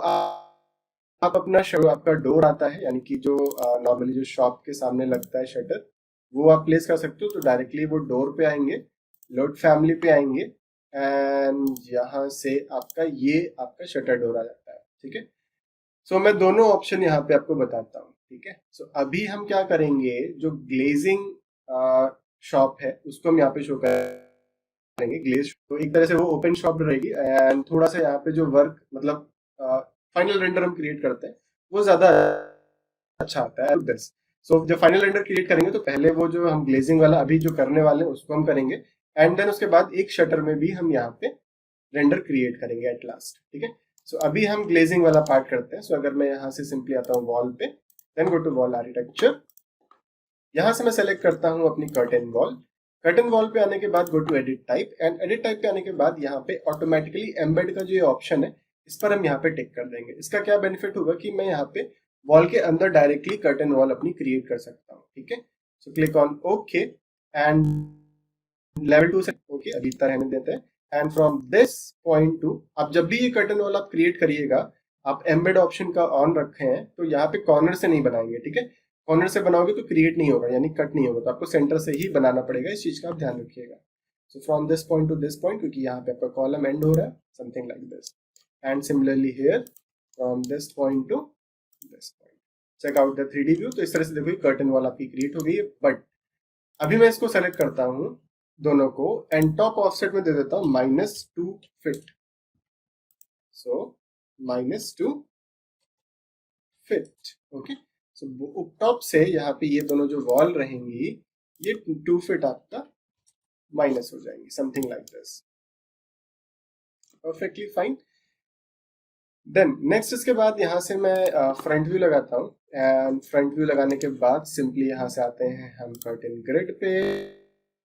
आप अपना आपका डोर आता है, यानी कि जो नॉर्मली जो शॉप के सामने लगता है शटर, वो आप प्लेस कर सकते हो। तो डायरेक्टली वो डोर पे आएंगे, लोड फैमिली पे आएंगे एंड यहाँ से आपका शटर डोर आ जाता है, ठीक है। सो मैं दोनों ऑप्शन यहाँ पे आपको बताता हूँ, ठीक है। सो अभी हम क्या करेंगे, जो ग्लेजिंग शॉप है उसको हम यहाँ पे शो करेंगे, ग्लेज। तो एक तरह से वो ओपन शॉप रहेगी एंड थोड़ा सा यहाँ पे जो वर्क मतलब फाइनल रेंडर हम क्रिएट करते हैं वो ज्यादा अच्छा आता है दिस। सो जब फाइनल रेंडर क्रिएट करेंगे तो पहले वो जो हम ग्लेजिंग वाला अभी जो करने वाले हैं उसको हम करेंगे एंड देन उसके बाद एक शटर में भी हम यहाँ पे रेंडर क्रिएट करेंगे एट लास्ट, ठीक है। सो अभी हम ग्लेजिंग वाला पार्ट करते हैं। सो अगर मैं यहाँ से सिंपली आता हूँ वॉल पे, then go to wall architecture, यहाँ से मैं सेलेक्ट करता हूँ अपनी कर्टेन वॉल। कर्टेन वॉल पे आने के बाद go to edit type and edit type पे आने के बाद यहाँ पे ऑटोमेटिकली एम्बेड का जो ये ऑप्शन है इस पर हम यहाँ पे टिक कर देंगे। इसका क्या बेनिफिट होगा कि मैं यहाँ पे वॉल के अंदर डायरेक्टली कर्टेन वॉल अपनी क्रिएट कर सकता हूँ, ठीक है। So click on okay and level 2 से ओके अभी इतना रहने देते हैं and from this point to, आप जब भी ये कर्टेन वॉल आप क्रिएट करिएगा आप एम्बेड ऑप्शन का ऑन रखे हैं तो यहाँ पे कॉर्नर से नहीं बनाएंगे, ठीक है। कॉर्नर से बनाओगे तो क्रिएट नहीं होगा, यानी कट नहीं होगा, तो आपको सेंटर से ही बनाना पड़ेगा, इस चीज का आप ध्यान रखिएगा। So from this point to this point, क्योंकि यहाँ पे आपका कॉलम एंड हो रहा है, something like this and similarly here from this point to this point. Check out the 3D view. तो इस तरह से देखो कर्टेन वॉल आपकी क्रिएट हो गई है। बट अभी मैं इसको सेलेक्ट करता हूँ दोनों को एंड टॉप ऑफसेट में दे देता हूँ -2 फीट। सो -2 फीट, ओके। सो टॉप से यहाँ पे ये दोनों जो वॉल रहेंगी ये 2 फीट आपका माइनस हो जाएंगी, something like this, perfectly fine. Then next इसके बाद यहाँ से मैं फ्रंट व्यू लगाता हूँ एंड फ्रंट व्यू लगाने के बाद सिंपली यहाँ से आते हैं हम कर्टेन ग्रिड पे,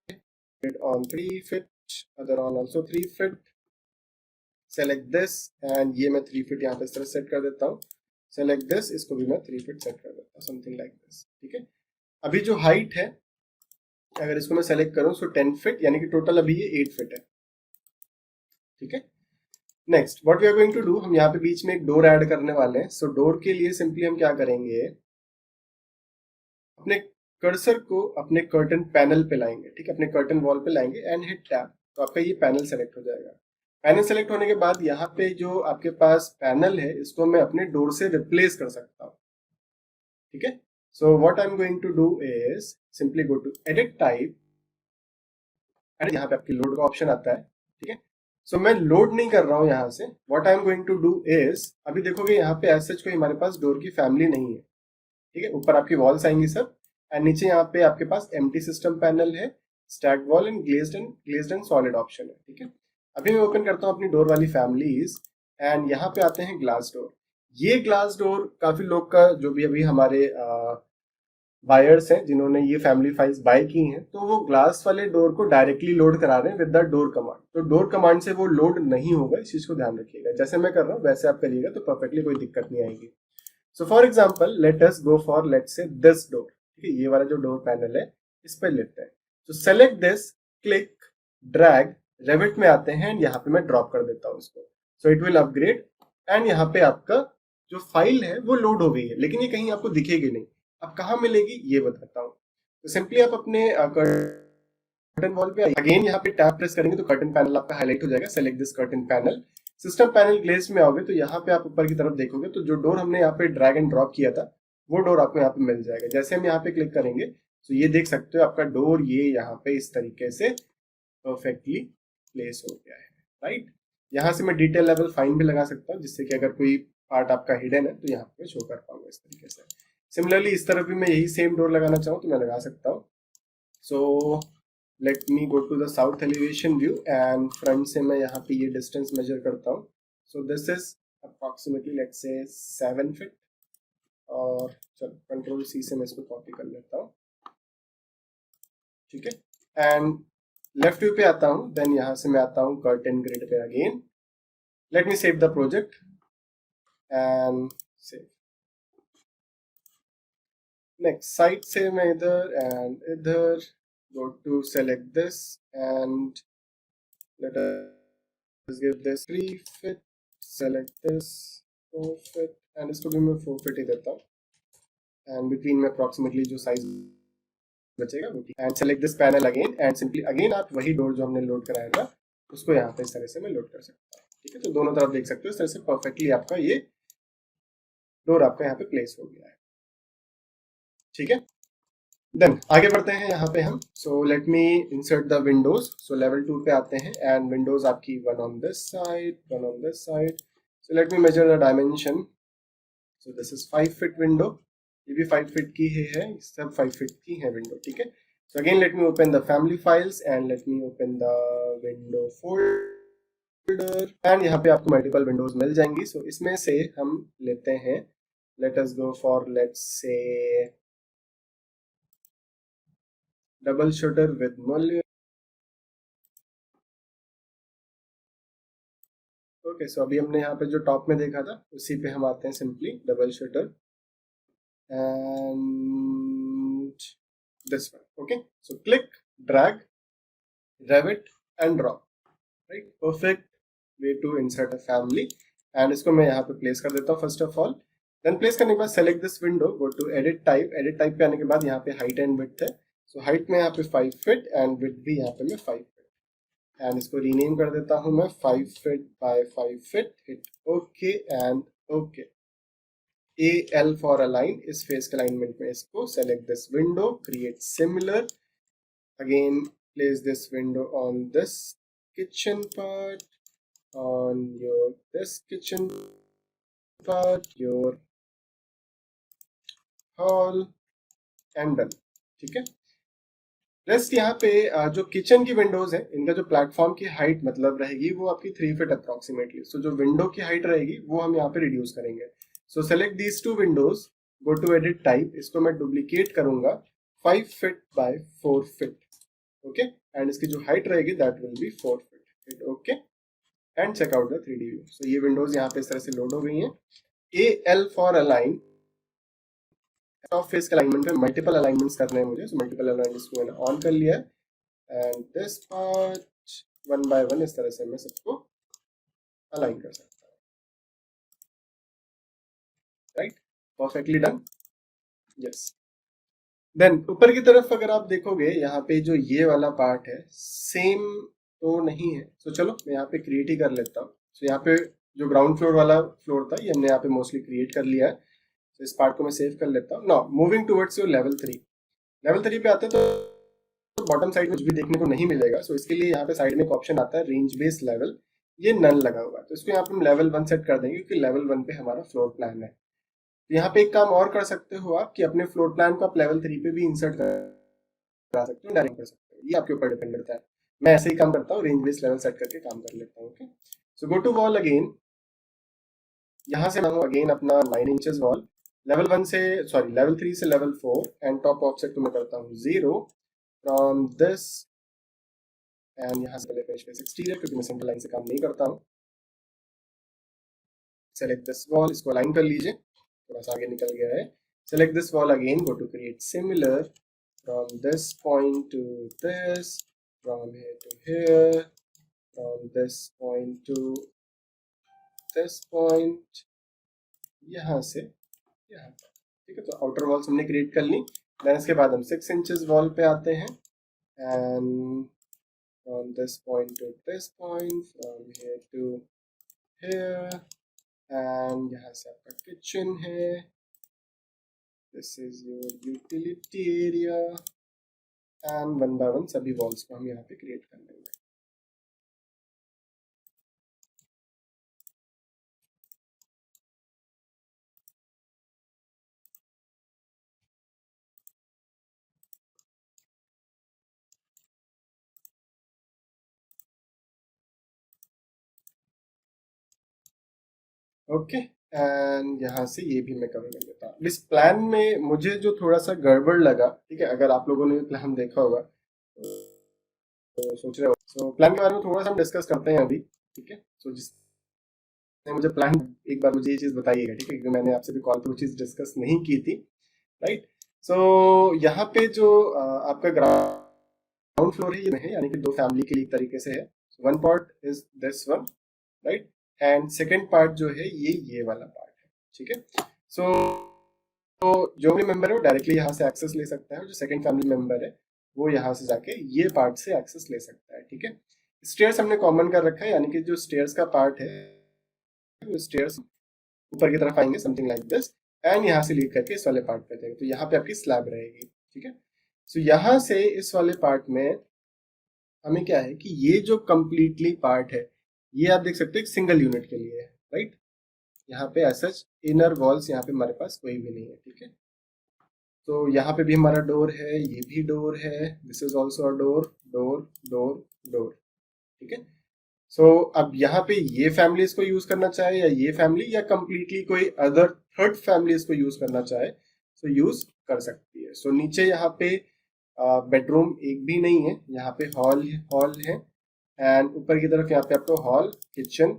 grid on 3 feet, other on also 3 feet select this and ये मैं 3 फीट यहाँ पे इस तरह सेट कर देता हूँ, सेलेक्ट दिस, इसको भी मैं 3 फीट सेट कर देता हूँ, समथिंग लाइक दिस, ठीक है। अभी जो हाइट है अगर इसको मैं सेलेक्ट करूँ सो 10 फीट, यानी कि टोटल अभी ये 8 फीट है, ठीक है। Next what we are going to do, हम यहाँ पे बीच में एक डोर ऐड करने वाले हैं। सो डोर के लिए सिंपली हम क्या करेंगे, अपने कर्सर को अपने कर्टन पैनल पे लाएंगे, ठीक है, अपने कर्टन वॉल पे लाएंगे एंड हिट टैप, तो आपका ये पैनल सेलेक्ट हो जाएगा। पैनल सेलेक्ट होने के बाद यहाँ पे जो आपके पास पैनल है इसको मैं अपने डोर से रिप्लेस कर सकता हूँ, ठीक है। So what I am going to do is simply go to edit type and यहाँ पे आपकी लोड का ऑप्शन आता है, ठीक है। सो मैं लोड नहीं कर रहा हूँ यहाँ से, what I am going to do is, अभी देखोगे यहाँ पे एज सच कोई हमारे पास डोर की फैमिली नहीं है, ठीक है। ऊपर आपकी वॉल्स आएंगी सब एंड नीचे यहाँ पे आपके पास एम्प्टी सिस्टम पैनल है, stack wall and glazed and solid option है, ठीक है। अभी मैं ओपन करता हूँ अपनी डोर वाली फैमिलीज एंड यहाँ पे आते हैं ग्लास डोर। ये ग्लास डोर काफी लोग का जो भी अभी हमारे बायर्स हैं जिन्होंने ये फैमिली फाइल्स बाय की हैं, तो वो ग्लास वाले डोर को डायरेक्टली लोड करा रहे हैं विद द डोर कमांड। तो डोर कमांड से वो लोड नहीं होगा, इस चीज को ध्यान रखिएगा। जैसे मैं कर रहा हूँ वैसे आप करिएगा तो परफेक्टली कोई दिक्कत नहीं आएगी। So for example let us go for let's say this door, ठीक है, ये वाला जो डोर पैनल है इस पर लेते हैं। तो select this, click, drag, Revit में आते हैं एंड यहाँ पे मैं ड्रॉप कर देता हूँ इसको। So it will upgrade and यहाँ पे आपका जो फाइल है वो लोड हो गई है, लेकिन ये कहीं आपको दिखेगी नहीं। अब कहाँ मिलेगी ये बताता हूँ। तो सिंपली आप अपने कर्टन वॉल पे अगेन यहाँ पे टैप प्रेस करेंगे तो कर्टन पैनल आपका हाईलाइट हो जाएगा। Select this curtain panel, system panel glazed में आओगे तो यहाँ पे आप ऊपर की तरफ देखोगे तो जो डोर हमने यहाँ पे ड्रैग एंड ड्रॉप किया था वो डोर आपको यहाँ पे मिल जाएगा। जैसे हम यहाँ पे क्लिक करेंगे तो ये देख सकते हो आपका डोर ये यहाँ पे इस तरीके से परफेक्टली प्लेस हो गया है, राइट। यहाँ से मैं डिटेल लेवल फाइन भी लगा सकता हूँ जिससे कि अगर कोई पार्ट आपका हिडन है तो यहाँ पे शो कर पाऊंगा इस तरीके से। सिमिलरली इस तरफ भी मैं यही सेम डोर लगाना चाहूँ तो मैं लगा सकता हूँ। So let me go to the south elevation view and front से मैं यहाँ पे ये डिस्टेंस मेजर करता हूँ। So this is approximately let's say 7 feet, और चलो कंट्रोल सी से मैं इसको कॉपी कर लेता हूँ, ठीक है। एंड लेफ्ट व्यू पे आता हूँ, देन यहाँ से मैं आता हूँ कर्टन ग्रिड पे again. Let me save the project and save. Next side से मैं इधर एंड इधर go to select this and let us give this 3 fit, select this 4 fit and इसको भी मैं 4 fit ही देता हूँ एंड बिटवीन में अप्रॉक्सीमेटली जो साइज बचेगा वो, and select this panel again and simply again आप वही डोर जो हमने लोड कराया था उसको यहाँ पे इस तरह से मैं लोड कर सकता हूँ, ठीक है। तो दोनों तरफ देख सकते हो इस तरह से परफेक्टली आपका ये डोर आपका यहाँ पे प्लेस हो गया है, ठीक है। देन आगे बढ़ते हैं यहाँ पे हम। सो let me insert the Windows. So level 2 पे आते हैं एंड विंडोज आपकी one on this side, one on this side. So let me measure the dimension. So this is 5 feet window, ये भी 5 फीट की ही है, सब 5 फीट की है विंडो, ठीक है। So again let me open the family files and let me open the window folder and यहाँ पे आपको मल्टीपल विंडोज मिल जाएंगी। सो इसमें से हम लेते हैं, late us go for let's से डबल शटर विद मूल्य। ओके, सो अभी हमने यहाँ पे जो टॉप में देखा था उसी पे हम आते हैं, simply double shutter and this one. Okay, so click, drag, Revit and drop, right, perfect way to insert a family. And इसको मैं यहाँ पे प्लेस कर देता हूँ first of all. Then place करने के बाद select this window, go to edit type. Edit type पे आने के बाद यहाँ पे हाइट एंड विड्थ है। सो हाइट में यहाँ पे 5 फीट एंड विड्थ भी यहाँ पे मैं 5 फीट एंड इसको रीनेम कर देता हूँ मैं 5 feet bye 5 feet. Hit okay and okay. A L for align, इस फेस के अलाइनमेंट में इसको select this window, create similar, again place this window on this kitchen part, on your this kitchen part, your hall and done, ठीक है। Plus यहाँ पे जो kitchen की विंडोज है इनका जो प्लेटफॉर्म की हाइट मतलब रहेगी वो आपकी 3 फीट अप्रोक्सीमेटली। सो जो विंडो की हाइट रहेगी वो हम यहाँ पे रिड्यूस करेंगे। So select these to windows, go to edit type, इसको मैं डुप्लीकेट करूंगा 5 feet by 4 feet, okay. And इसकी जो हाइट रहेगी that will be 4 feet. Hit okay and check out the 3D view. So ये विंडोज यहाँ पे इस तरह से लोड हो गई हैं। AL for align, top face के अलाइनमेंट में मल्टीपल अलाइनमेंट्स करने हैं मुझे, सो मल्टीपल अलाइनमेंट्स को मैंने ऑन कर लिया है and this part one by one इस तरह से मैं सबको अलाइन कर सकता हूँ, right, perfectly done, yes. Then ऊपर की तरफ अगर आप देखोगे यहाँ पे जो ये वाला पार्ट है सेम तो नहीं है, तो चलो मैं यहाँ पे क्रिएट ही कर लेता हूँ। तो यहाँ पे जो ग्राउंड फ्लोर वाला फ्लोर था ये हमने यहाँ पे मोस्टली क्रिएट कर लिया है, तो इस पार्ट को मैं सेव कर लेता हूँ। Now moving towards your level 3, level 3 पे आते हैं तो बॉटम साइड में कुछ भी देखने को नहीं मिलेगा। सो इसके लिए यहाँ पे साइड में एक ऑप्शन आता है रेंज बेस्ड लेवल, ये नन लगा हुआ है, तो इसको यहाँ पे हम लेवल 1 सेट कर देंगे क्योंकि लेवल 1 पे हमारा फ्लोर प्लान है। यहाँ पे एक काम और कर सकते हो आप कि अपने फ्लोर प्लान को आप लेवल 3 पे भी इंसर्ट करा सकते हो, डायरेक्ट कर सकते हो, ये आपके ऊपर डिपेंड करता है। मैं ऐसे ही काम करता हूँ, रेंज बेस्ड लेवल सेट करके काम कर लेता हूँ। Okay, so go to wall again, यहाँ से मैं अगेन अपना 9 इंचेस वॉल, लेवल 1 से सॉरी लेवल 3 से लेवल 4 एंड टॉप ऑफसेट को मैं करता हूँ 0 फ्रॉम दिस एंड यहाँ से पहले पेज पे 60 है क्योंकि मैं सिंपल लाइन से काम नहीं करता हूँ। सेलेक्ट दिस वॉल, इसको अलाइन कर लीजिए, थोड़ा सा आगे निकल गया है। Select this wall again, go to create similar from this point to this, from here to here, from this point to this point, यहाँ से यहाँ तक, ठीक है। तो आउटर वॉल्स हमने क्रिएट कर ली। देन इसके बाद हम 6 इंचेस वॉल पे आते हैं and from this point to this point, from here to here, and यहाँ से आपका किचन है, this is your utility area, and one by one सभी वॉल्स को हम यहाँ पे क्रिएट कर लेंगे। ओके, एंड यहाँ से ये भी मैं कवर कर देता हूँ। इस प्लान में मुझे जो थोड़ा सा गड़बड़ लगा, ठीक है, अगर आप लोगों ने प्लान देखा होगा तो सोच रहे हो, सो प्लान के बारे में थोड़ा सा हम डिस्कस करते हैं अभी, ठीक है। सो जिसने मुझे प्लान एक बार मुझे ये चीज़ बताइएगा, ठीक है, क्योंकि मैंने आपसे भी कॉल पे वो चीज़ डिस्कस नहीं की थी, राइट। सो यहाँ पे जो आपका ग्राउंड फ्लोर है ये है, यानी कि 2 फैमिली के लिए एक तरीके से है। One part is this one, right, and second part जो है ये वाला पार्ट है, ठीक है। सो तो जो भी मेंबर है वो डायरेक्टली यहाँ से एक्सेस ले सकता है, और जो सेकंड फैमिली मेंबर है वो यहाँ से जाके ये पार्ट से एक्सेस ले सकता है, ठीक है। स्टेयर्स हमने कॉमन कर रखा है, यानी कि जो स्टेयर्स का पार्ट है वो स्टेयर्स ऊपर की तरफ आएंगे समथिंग लाइक दिस, एंड यहाँ से लीड करके इस वाले पार्ट पे जाएंगे, तो यहाँ पे आपकी स्लैब रहेगी, ठीक है। सो यहाँ से इस वाले पार्ट में हमें क्या है कि ये जो कंप्लीटली पार्ट है ये आप देख सकते हो एक सिंगल यूनिट के लिए है, राइट। यहाँ पे ऐसा इनर वॉल्स यहाँ पे हमारे पास कोई भी नहीं है, ठीक है। तो यहाँ पे भी हमारा डोर है, ये भी डोर है, this is also a door, door door door, ठीक है। सो अब यहाँ पे ये फैमिली इसको यूज करना चाहे या ये फैमिली या कंप्लीटली कोई अदर थर्ड फैमिली इसको यूज करना चाहे तो यूज कर सकती है। सो नीचे यहाँ पे बेडरूम एक भी नहीं है, यहाँ पे हॉल है एंड ऊपर की तरफ यहाँ पे आपको हॉल, किचन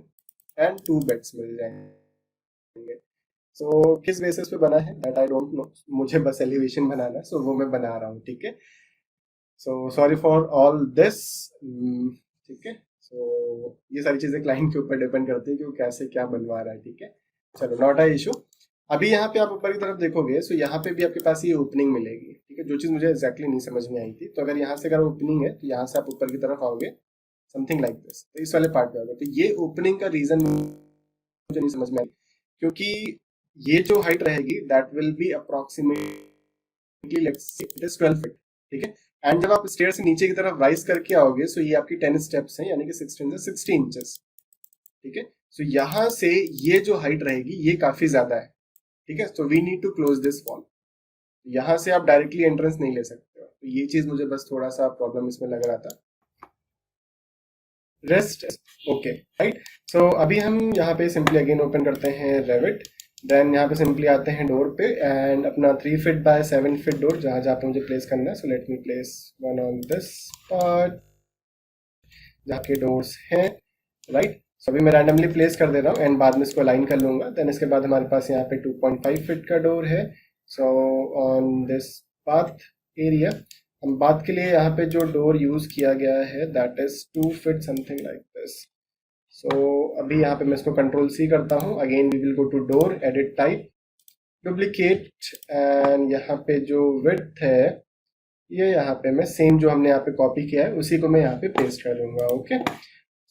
एंड 2 बेड्स मिल जाएंगे। सो किस बेसिस पे बना है दैट आई डोंट नो, मुझे बस एलिवेशन बनाना है, सो वो मैं बना रहा हूँ, ठीक है। So sorry for all this, ठीक है। सो ये सारी चीजें क्लाइंट के ऊपर डिपेंड करती है कि वो कैसे क्या बनवा रहा है, ठीक है। चलो, नॉट अ इशू। अभी यहाँ पे आप ऊपर की तरफ देखोगे सो यहाँ पे भी आपके पास ये ओपनिंग मिलेगी, ठीक है, जो चीज मुझे एक्जैक्टली नहीं समझ में आई थी। तो अगर यहाँ से अगर ओपनिंग है तो यहाँ से आप ऊपर की तरफ आओगे समथिंग लाइक दिस, तो इस वाले पार्ट पे आओगे, तो ये ओपनिंग का रीजन मुझे नहीं समझ में आई, क्योंकि ये जो हाइट रहेगी that will B approximately let's say it is 12 feet, ठीक है। एंड जब आप स्टेयर से नीचे की तरफ राइज करके आओगे सो ये आपकी 10 स्टेप्स हैं, यानी कि 16 इंचेस, ठीक है। सो यहाँ से ये जो हाइट रहेगी ये काफी ज्यादा है, ठीक है। So we need to close this wall, यहाँ से आप डायरेक्टली एंट्रेंस नहीं ले सकते हो, तो ये चीज मुझे बस थोड़ा सा प्रॉब्लम इसमें लग रहा था। Rest okay, right. सो अभी हम यहाँ पे सिंपली अगेन ओपन करते हैं रेविट, देन यहाँ पे सिंपली आते हैं डोर पे एंड अपना 3 फीट बाय 7 फीट डोर जहाँ जहाँ पे मुझे प्लेस करना है। So let me place one on this part जहाँ के डोर्स हैं, राइट। अभी मैं रैंडमली प्लेस कर दे रहा हूँ एंड बाद में इसको अलाइन कर लूँगा। देन इसके बाद हमारे पास यहाँ पे 2.5 फीट का डोर है। So on this bath area, हम बात के लिए यहाँ पे जो डोर यूज़ किया गया है that is 2 feet something like this. So अभी यहाँ पे मैं इसको कंट्रोल सी करता हूँ। Again we will go to door, edit type, duplicate, and यहाँ पे जो विड्थ है ये यहाँ पे मैं सेम जो हमने यहाँ पे कॉपी किया है उसी को मैं यहाँ पे पेस्ट करूँगा। Okay,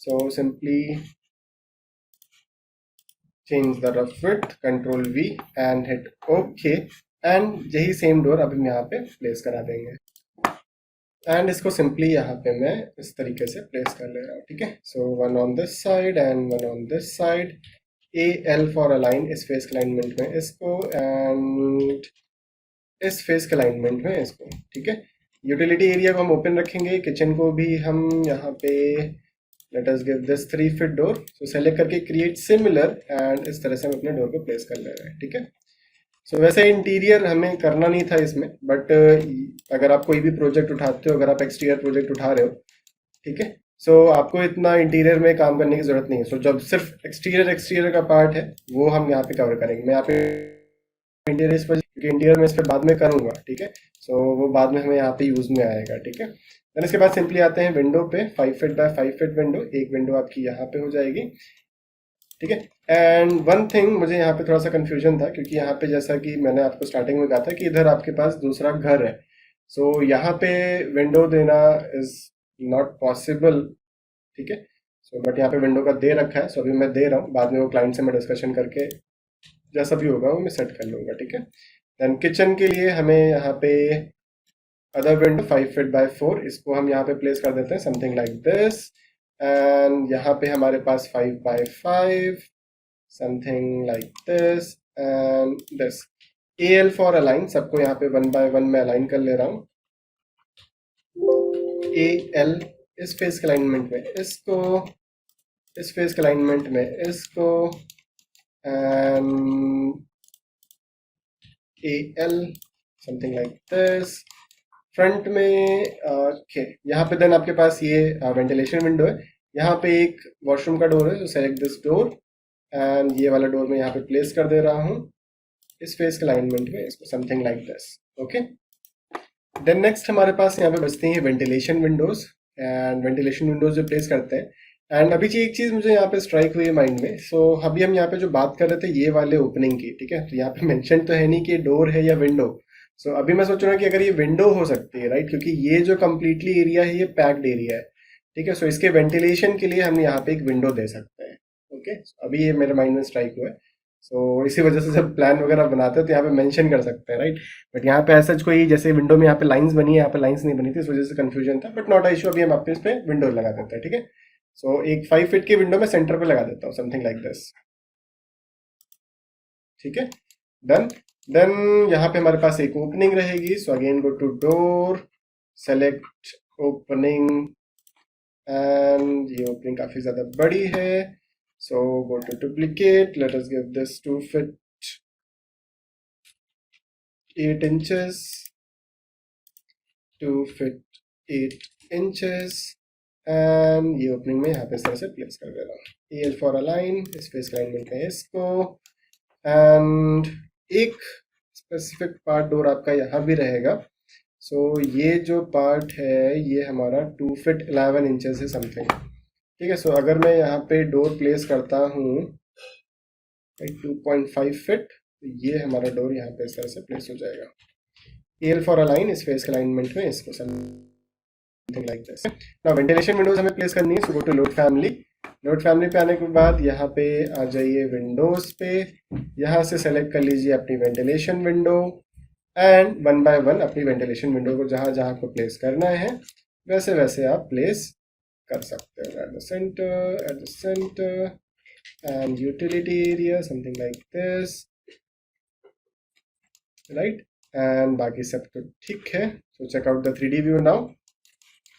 so simply change the rough width, control V and hit OK, and यही सेम डोर अभी हम यहाँ पे प्लेस करा देंगे एंड इसको सिंपली यहाँ पे मैं इस तरीके से प्लेस कर ले रहा हूँ। ठीक है, so one on this side and one on this side, AL for align, इस फेस के अलाइनमेंट में इसको एंड इस फेस के अलाइनमेंट में इसको। ठीक है, यूटिलिटी एरिया को हम ओपन रखेंगे, किचन को भी हम यहाँ पे late us give this 3 feet door. So select करके क्रिएट सिमिलर एंड इस तरह से हम अपने डोर को प्लेस कर ले रहे हैं। ठीक है, सो वैसे इंटीरियर हमें करना नहीं था इसमें, बट अगर आप कोई भी प्रोजेक्ट उठाते हो, अगर आप एक्सटीरियर प्रोजेक्ट उठा रहे हो, ठीक है, सो आपको इतना इंटीरियर में काम करने की जरूरत नहीं है। सो जब सिर्फ एक्सटीरियर का पार्ट है वो हम यहाँ पे कवर करेंगे। मैं यहाँ पे इंटीरियर इस पर, क्योंकि इंटीरियर में इस पर बाद में करूँगा। ठीक है, सो वो बाद में हमें यहाँ पे यूज में आएगा। ठीक है, देन इसके बाद सिंपली आते हैं विंडो पे, 5 फीट बाय 5 फीट विंडो, एक विंडो आपकी यहाँ पे हो जाएगी। ठीक है, एंड वन थिंग मुझे यहाँ पे थोड़ा सा कंफ्यूजन था, क्योंकि यहाँ पे जैसा कि मैंने आपको स्टार्टिंग में कहा था कि इधर आपके पास दूसरा घर है, सो यहाँ पे विंडो देना इज नॉट पॉसिबल। ठीक है, सो बट यहाँ पे विंडो का दे रखा है, सो अभी मैं दे रहा हूँ, बाद में वो क्लाइंट से मैं डिस्कशन करके जैसा भी होगा वो मैं सेट कर लूँगा। ठीक है, देन किचन के लिए हमें यहाँ पे अदर विंडो 5 फीट बाय 4, इसको हम यहाँ पे प्लेस कर देते हैं समथिंग लाइक दिस, एंड यहाँ पे हमारे पास 5 by 5 something like this and this. AL for align, सबको यहाँ पे 1 बाय 1 में अलाइन कर ले रहा हूँ। AL इस फेस के अलाइनमेंट में इसको, इस फेस के अलाइनमेंट में इसको, and AL something like this front में। ओके, यहाँ पे देन आपके पास ये वेंटिलेशन विंडो है, यहाँ पे एक वॉशरूम का डोर है, तो सेलेक्ट दिस डोर एंड ये वाला डोर मैं यहाँ पे प्लेस कर दे रहा हूँ इस फेस के अलाइनमेंट में, इसको something like this. Okay, then next हमारे पास यहाँ पे बचती हैं ventilation windows, and ventilation windows जो प्लेस करते हैं। एंड अभी एक चीज़ मुझे यहाँ पे स्ट्राइक हुई है माइंड में। सो अभी हम यहाँ पे जो बात कर रहे थे ये वाले ओपनिंग की, ठीक है, तो यहाँ पे मेंशन तो है नहीं कि डोर है या विंडो। सो अभी मैं सोच रहा हूँ कि अगर ये विंडो हो सकती है, राइट, क्योंकि ये जो कम्प्लीटली एरिया है ये पैक्ड एरिया है। ठीक है, सो इसके वेंटिलेशन के लिए हम यहाँ पे एक विंडो दे सकते हैं। ओके, अभी ये मेरे माइंड में स्ट्राइक हुआ है। सो इसी वजह से जब प्लान वगैरह बनाते हैं तो यहाँ पे मेंशन कर सकते हैं, राइट, बट यहाँ पे ऐसा कोई, जैसे विंडो में यहाँ पे लाइंस बनी है, यहाँ पे लाइंस नहीं बनी थी, इस वजह से कंफ्यूजन था, बट नॉट इशू। अभी हम आप इस पे विंडो लगा देते हैं। ठीक है, सो एक 5 फीट की विंडो में सेंटर पे लगा देता हूँ समथिंग लाइक दिस। ठीक है, डन। देन यहाँ पे हमारे पास एक ओपनिंग रहेगी, so again go to door, select opening, and ये ओपनिंग काफी ज्यादा बड़ी है, so go to duplicate, let us give this 2 feet 8 inches, 2 feet 8 inches, and ये ओपनिंग में यहाँ पे इस तरह से प्लेस कर दे रहा हूँ। AL फॉर अलाइन, इस फेस का अलाइनमेंट है इसको, एंड एक स्पेसिफिक पार्ट डोर आपका यहाँ भी रहेगा। सो ये जो पार्ट है ये हमारा 2 फीट 11 इंचेस है समथिंग। ठीक है, सो अगर मैं यहाँ पे डोर प्लेस करता हूँ 2.5 फीट, तो ये हमारा डोर यहाँ पे इस तरह से प्लेस हो जाएगा। AL फॉर अलाइन, इस फेस के अलाइनमेंट में इसको something like this. Now ventilation windows हमें प्लेस करनी है, so go to load family. Load family पे आने के बाद यहाँ पे आ जाइए विंडोज पे, यहाँ से सेलेक्ट कर लीजिए अपनी वेंटिलेशन विंडो, एंड 1 बाय 1 अपनी वेंटिलेशन विंडो को जहाँ जहाँ आपको प्लेस करना है वैसे वैसे आप प्लेस कर सकते हो। At the center and utility area something like this, right, and बाकी सब तो ठीक है। So check out the 3D view now.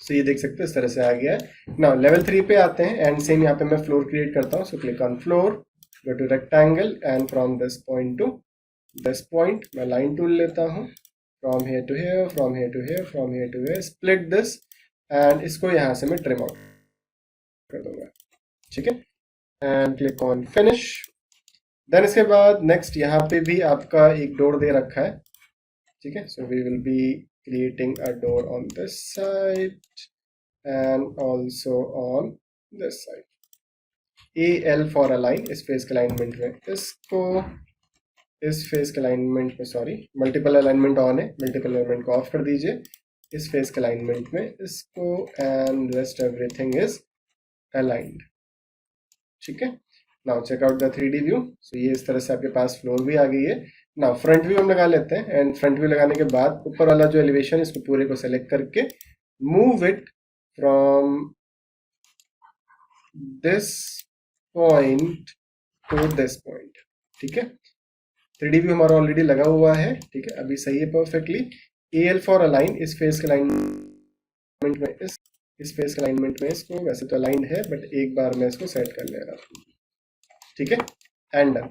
So ये देख सकते हो इस तरह से आ गया है। नाउ लेवल 3 पे आते हैं, एंड सेम यहाँ पे मैं फ्लोर क्रिएट करता हूँ। So click on floor, go to rectangle, and from this point to this point मैं लाइन टूल लेता हूँ, from here to here, from here to here, from here to here, split this, and इसको यहाँ से मैं trim out कर दूंगा। ठीक है, and click on finish. Then इसके बाद नेक्स्ट यहाँ पे भी आपका एक डोर दे रखा है, ठीक है। So we will be creating a door on this side and also on this side. AL for align, इस फेस के अलाइनमेंट में इसको, इस फेस के अलाइनमेंट में, सॉरी मल्टीपल अलाइनमेंट ऑन है, मल्टीपल अलाइनमेंट को ऑफ कर दीजिए इस फेस के अलाइनमेंट में इसको, and rest everything is aligned, ठीक है। Now check out the 3D view. So ये इस तरह से आपके पास फ्लोर भी आ गई है। नाउ फ्रंट व्यू हम लगा लेते हैं, एंड फ्रंट व्यू लगाने के बाद ऊपर वाला जो एलिवेशन है इसको पूरे को सेलेक्ट करके move it from this point to this point, ठीक है। 3D व्यू हमारा ऑलरेडी लगा हुआ है, ठीक है, अभी सही है परफेक्टली। AL फॉर अलाइन, इस फेस के अलाइनमेंट में इस फेस के अलाइनमेंट में इसको, वैसे तो अलाइन है बट एक बार मैं इसको सेट कर ले रहा हूँ, ठीक है, and done.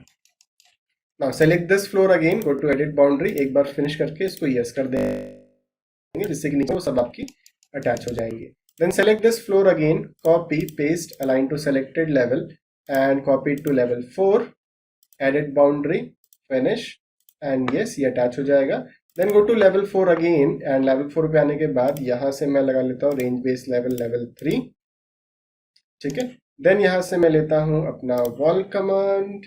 Now select this floor again, go to edit boundary, एक बार फिनिश करके इसको यस कर देंगे जिससे कि नीचे वो सब आपकी अटैच हो जाएंगे। Then select this floor again, copy paste align to selected level and copy to level 4, edit boundary, finish and yes, ये अटैच हो जाएगा। Then go to level 4 again, and level 4 पे आने के बाद यहाँ से मैं लगा लेता हूँ रेंज बेस लेवल 3, ठीक है। देन यहाँ से मैं लेता हूँ अपना wall command,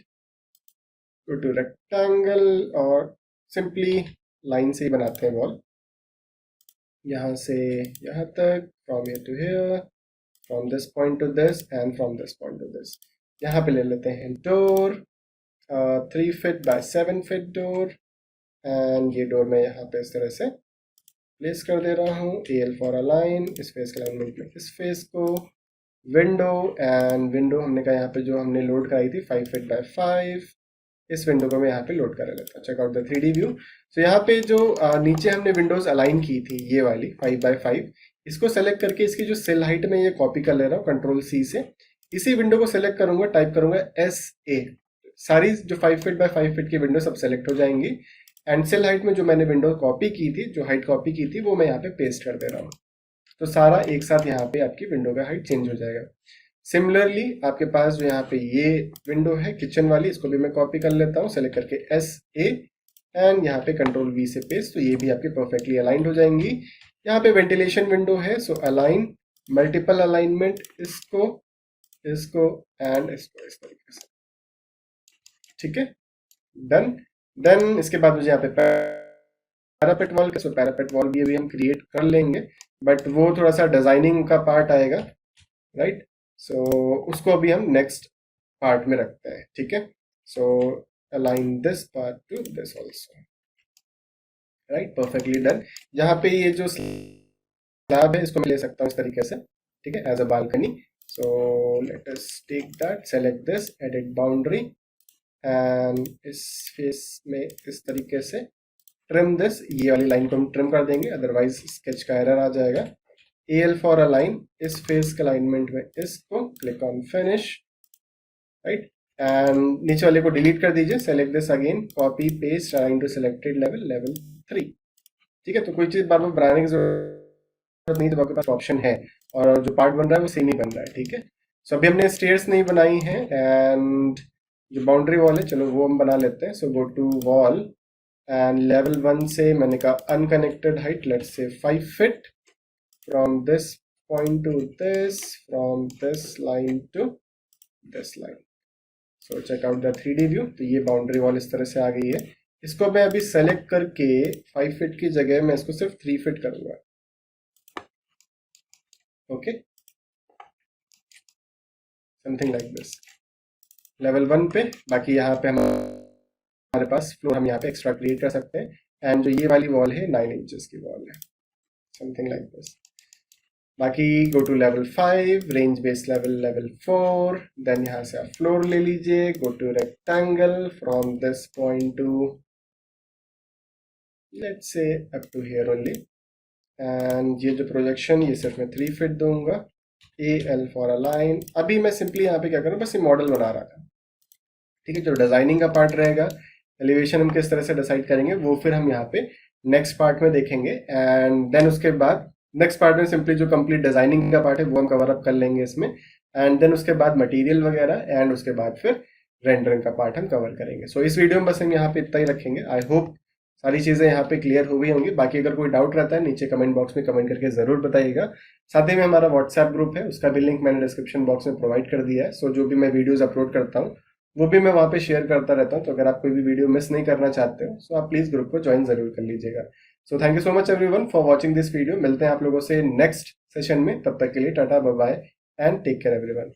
go to rectangle, और सिंपली लाइन से ही बनाते हैं वॉल, यहाँ से यहाँ तक, from here to here, from this point to this and from this point to this. यहाँ पे ले लेते हैं door, 3 feet by 7 feet door, and ये डोर मैं यहाँ पे इस तरह से प्लेस कर दे रहा हूँ। AL फॉर अलाइन, इस फेस के अलाइनमेंट में इस फेस को, विंडो, एंड विंडो हमने कहा यहाँ पे जो हमने लोड कराई थी 5 फीट बाय 5, इस विंडो को मैं यहाँ पे लोड कर लेता हूँ। Check out the 3D view. तो यहाँ पे जो नीचे हमने विंडोज अलाइन की थी ये वाली 5 बाय 5, इसको सेलेक्ट करके इसकी जो सेल हाइट में ये कॉपी कर ले रहा हूँ Ctrl+C से, इसी विंडो को सेलेक्ट करूंगा, टाइप करूंगा SA, सारी जो 5 फीट बाय 5 फीट की विंडो सब सेलेक्ट हो जाएंगी, एंड सेल हाइट में जो मैंने विंडो कॉपी की थी, जो हाइट कॉपी की थी, वो मैं यहाँ पे पेस्ट कर दे रहा हूँ। तो सारा एक साथ यहाँ पे आपकी विंडो का हाइट चेंज हो जाएगा। सिमिलरली आपके पास जो यहाँ पे ये विंडो है किचन वाली, इसको भी मैं कॉपी कर लेता हूँ, सेलेक्ट करके SA, एंड यहाँ पे Ctrl+V से पेस्ट, तो ये भी आपके परफेक्टली अलाइंड हो जाएंगी। यहाँ पे वेंटिलेशन विंडो है, सो अलाइन, मल्टीपल अलाइनमेंट, इसको इसको एंड इसको, इस तरीके से, ठीक है, डन। देन इसके बाद मुझे यहाँ पे पैरापेट वॉल, सो पैरापेट वॉल भी अभी हम क्रिएट कर लेंगे, बट वो थोड़ा सा डिजाइनिंग का पार्ट आएगा, राइट। सो उसको अभी हम नेक्स्ट पार्ट में रखते हैं, ठीक है। So align this part to this also, right, perfectly done. यहाँ पे ये जो स्लैब है इसको मैं ले सकता हूँ इस तरीके से, ठीक है, as a balcony. So let us take that, select this, edit boundary, and इस फेस में इस तरीके से ट्रिम दिस, ये वाली लाइन को हम ट्रिम कर देंगे, अदरवाइज स्केच का एरर आ जाएगा। AL फॉर अलाइन, इस फेस के अलाइनमेंट में इसको, click on finish, right, and नीचे वाले को डिलीट कर दीजिए, select this again, copy paste align to selected level 3, ठीक है। तो कोई चीज बार बार बनाने की जरूरत नहीं, तो आपके पास ऑप्शन है, और जो पार्ट बन रहा है वो सेम ही बन रहा है, ठीक है। सो अभी हमने स्टेयर्स नहीं बनाई है, एंड जो बाउंड्री वॉल है चलो वो हम बना लेते हैं। So go to wall, and level 1 से मैंने कहा unconnected height, let's say 5 feet, from this point to this, from this line to this line. So check out the 3D view. तो ये बाउंड्री वॉल इस तरह से आ गई है। इसको मैं अभी सेलेक्ट करके 5 फीट की जगह मैं इसको सिर्फ 3 फीट करूंगा, okay, something like this, level 1 पे। बाकी यहाँ पे हमारे पास फ्लोर हम यहाँ पे एक्स्ट्रा क्रिएट कर सकते हैं, एंड जो ये वाली वॉल है 9 इंचेस की वॉल है, समथिंग लाइक दिस। बाकी go to level 5, range base level 4, then यहाँ से आप फ्लोर ले लीजिए, go to rectangle, from this point to let's say up to here only, and ये जो प्रोजेक्शन ये सिर्फ मैं 3 फीट दूंगा। AL फॉर अलाइन, अभी मैं सिंपली यहाँ पे क्या करूँ, बस ये मॉडल बना रहा था, ठीक है। जो डिजाइनिंग का पार्ट रहेगा, एलिवेशन हम किस तरह से डिसाइड करेंगे, वो फिर हम यहाँ पे नेक्स्ट पार्ट में देखेंगे, एंड देन उसके बाद नेक्स्ट पार्ट में सिंपली जो कंप्लीट डिजाइनिंग का पार्ट है वो हम कवर अप कर लेंगे इसमें, एंड देन उसके बाद मटेरियल वगैरह, एंड उसके बाद फिर रेंडरिंग का पार्ट हम कवर करेंगे। सो इस वीडियो में बस हम यहाँ पे इतना ही रखेंगे। आई होप सारी चीज़ें यहाँ पे क्लियर हो गई होंगी। बाकी अगर कोई डाउट रहता है नीचे कमेंट बॉक्स में कमेंट करके ज़रूर बताइएगा। साथ ही में हमारा व्हाट्सएप ग्रुप है, उसका भी लिंक मैंने डिस्क्रिप्शन बॉक्स में प्रोवाइड कर दिया है। सो जो भी मैं वीडियोस अपलोड करता हूँ वो भी मैं वहाँ पे शेयर करता रहता हूँ। तो अगर आप कोई भी वीडियो मिस नहीं करना चाहते हो सो आप प्लीज़ ग्रुप को ज्वाइन ज़रूर कर लीजिएगा। So thank you so much everyone for watching this video. मिलते हैं आप लोगों से नेक्स्ट सेशन में, तब तक के लिए tata bye bye and take care everyone.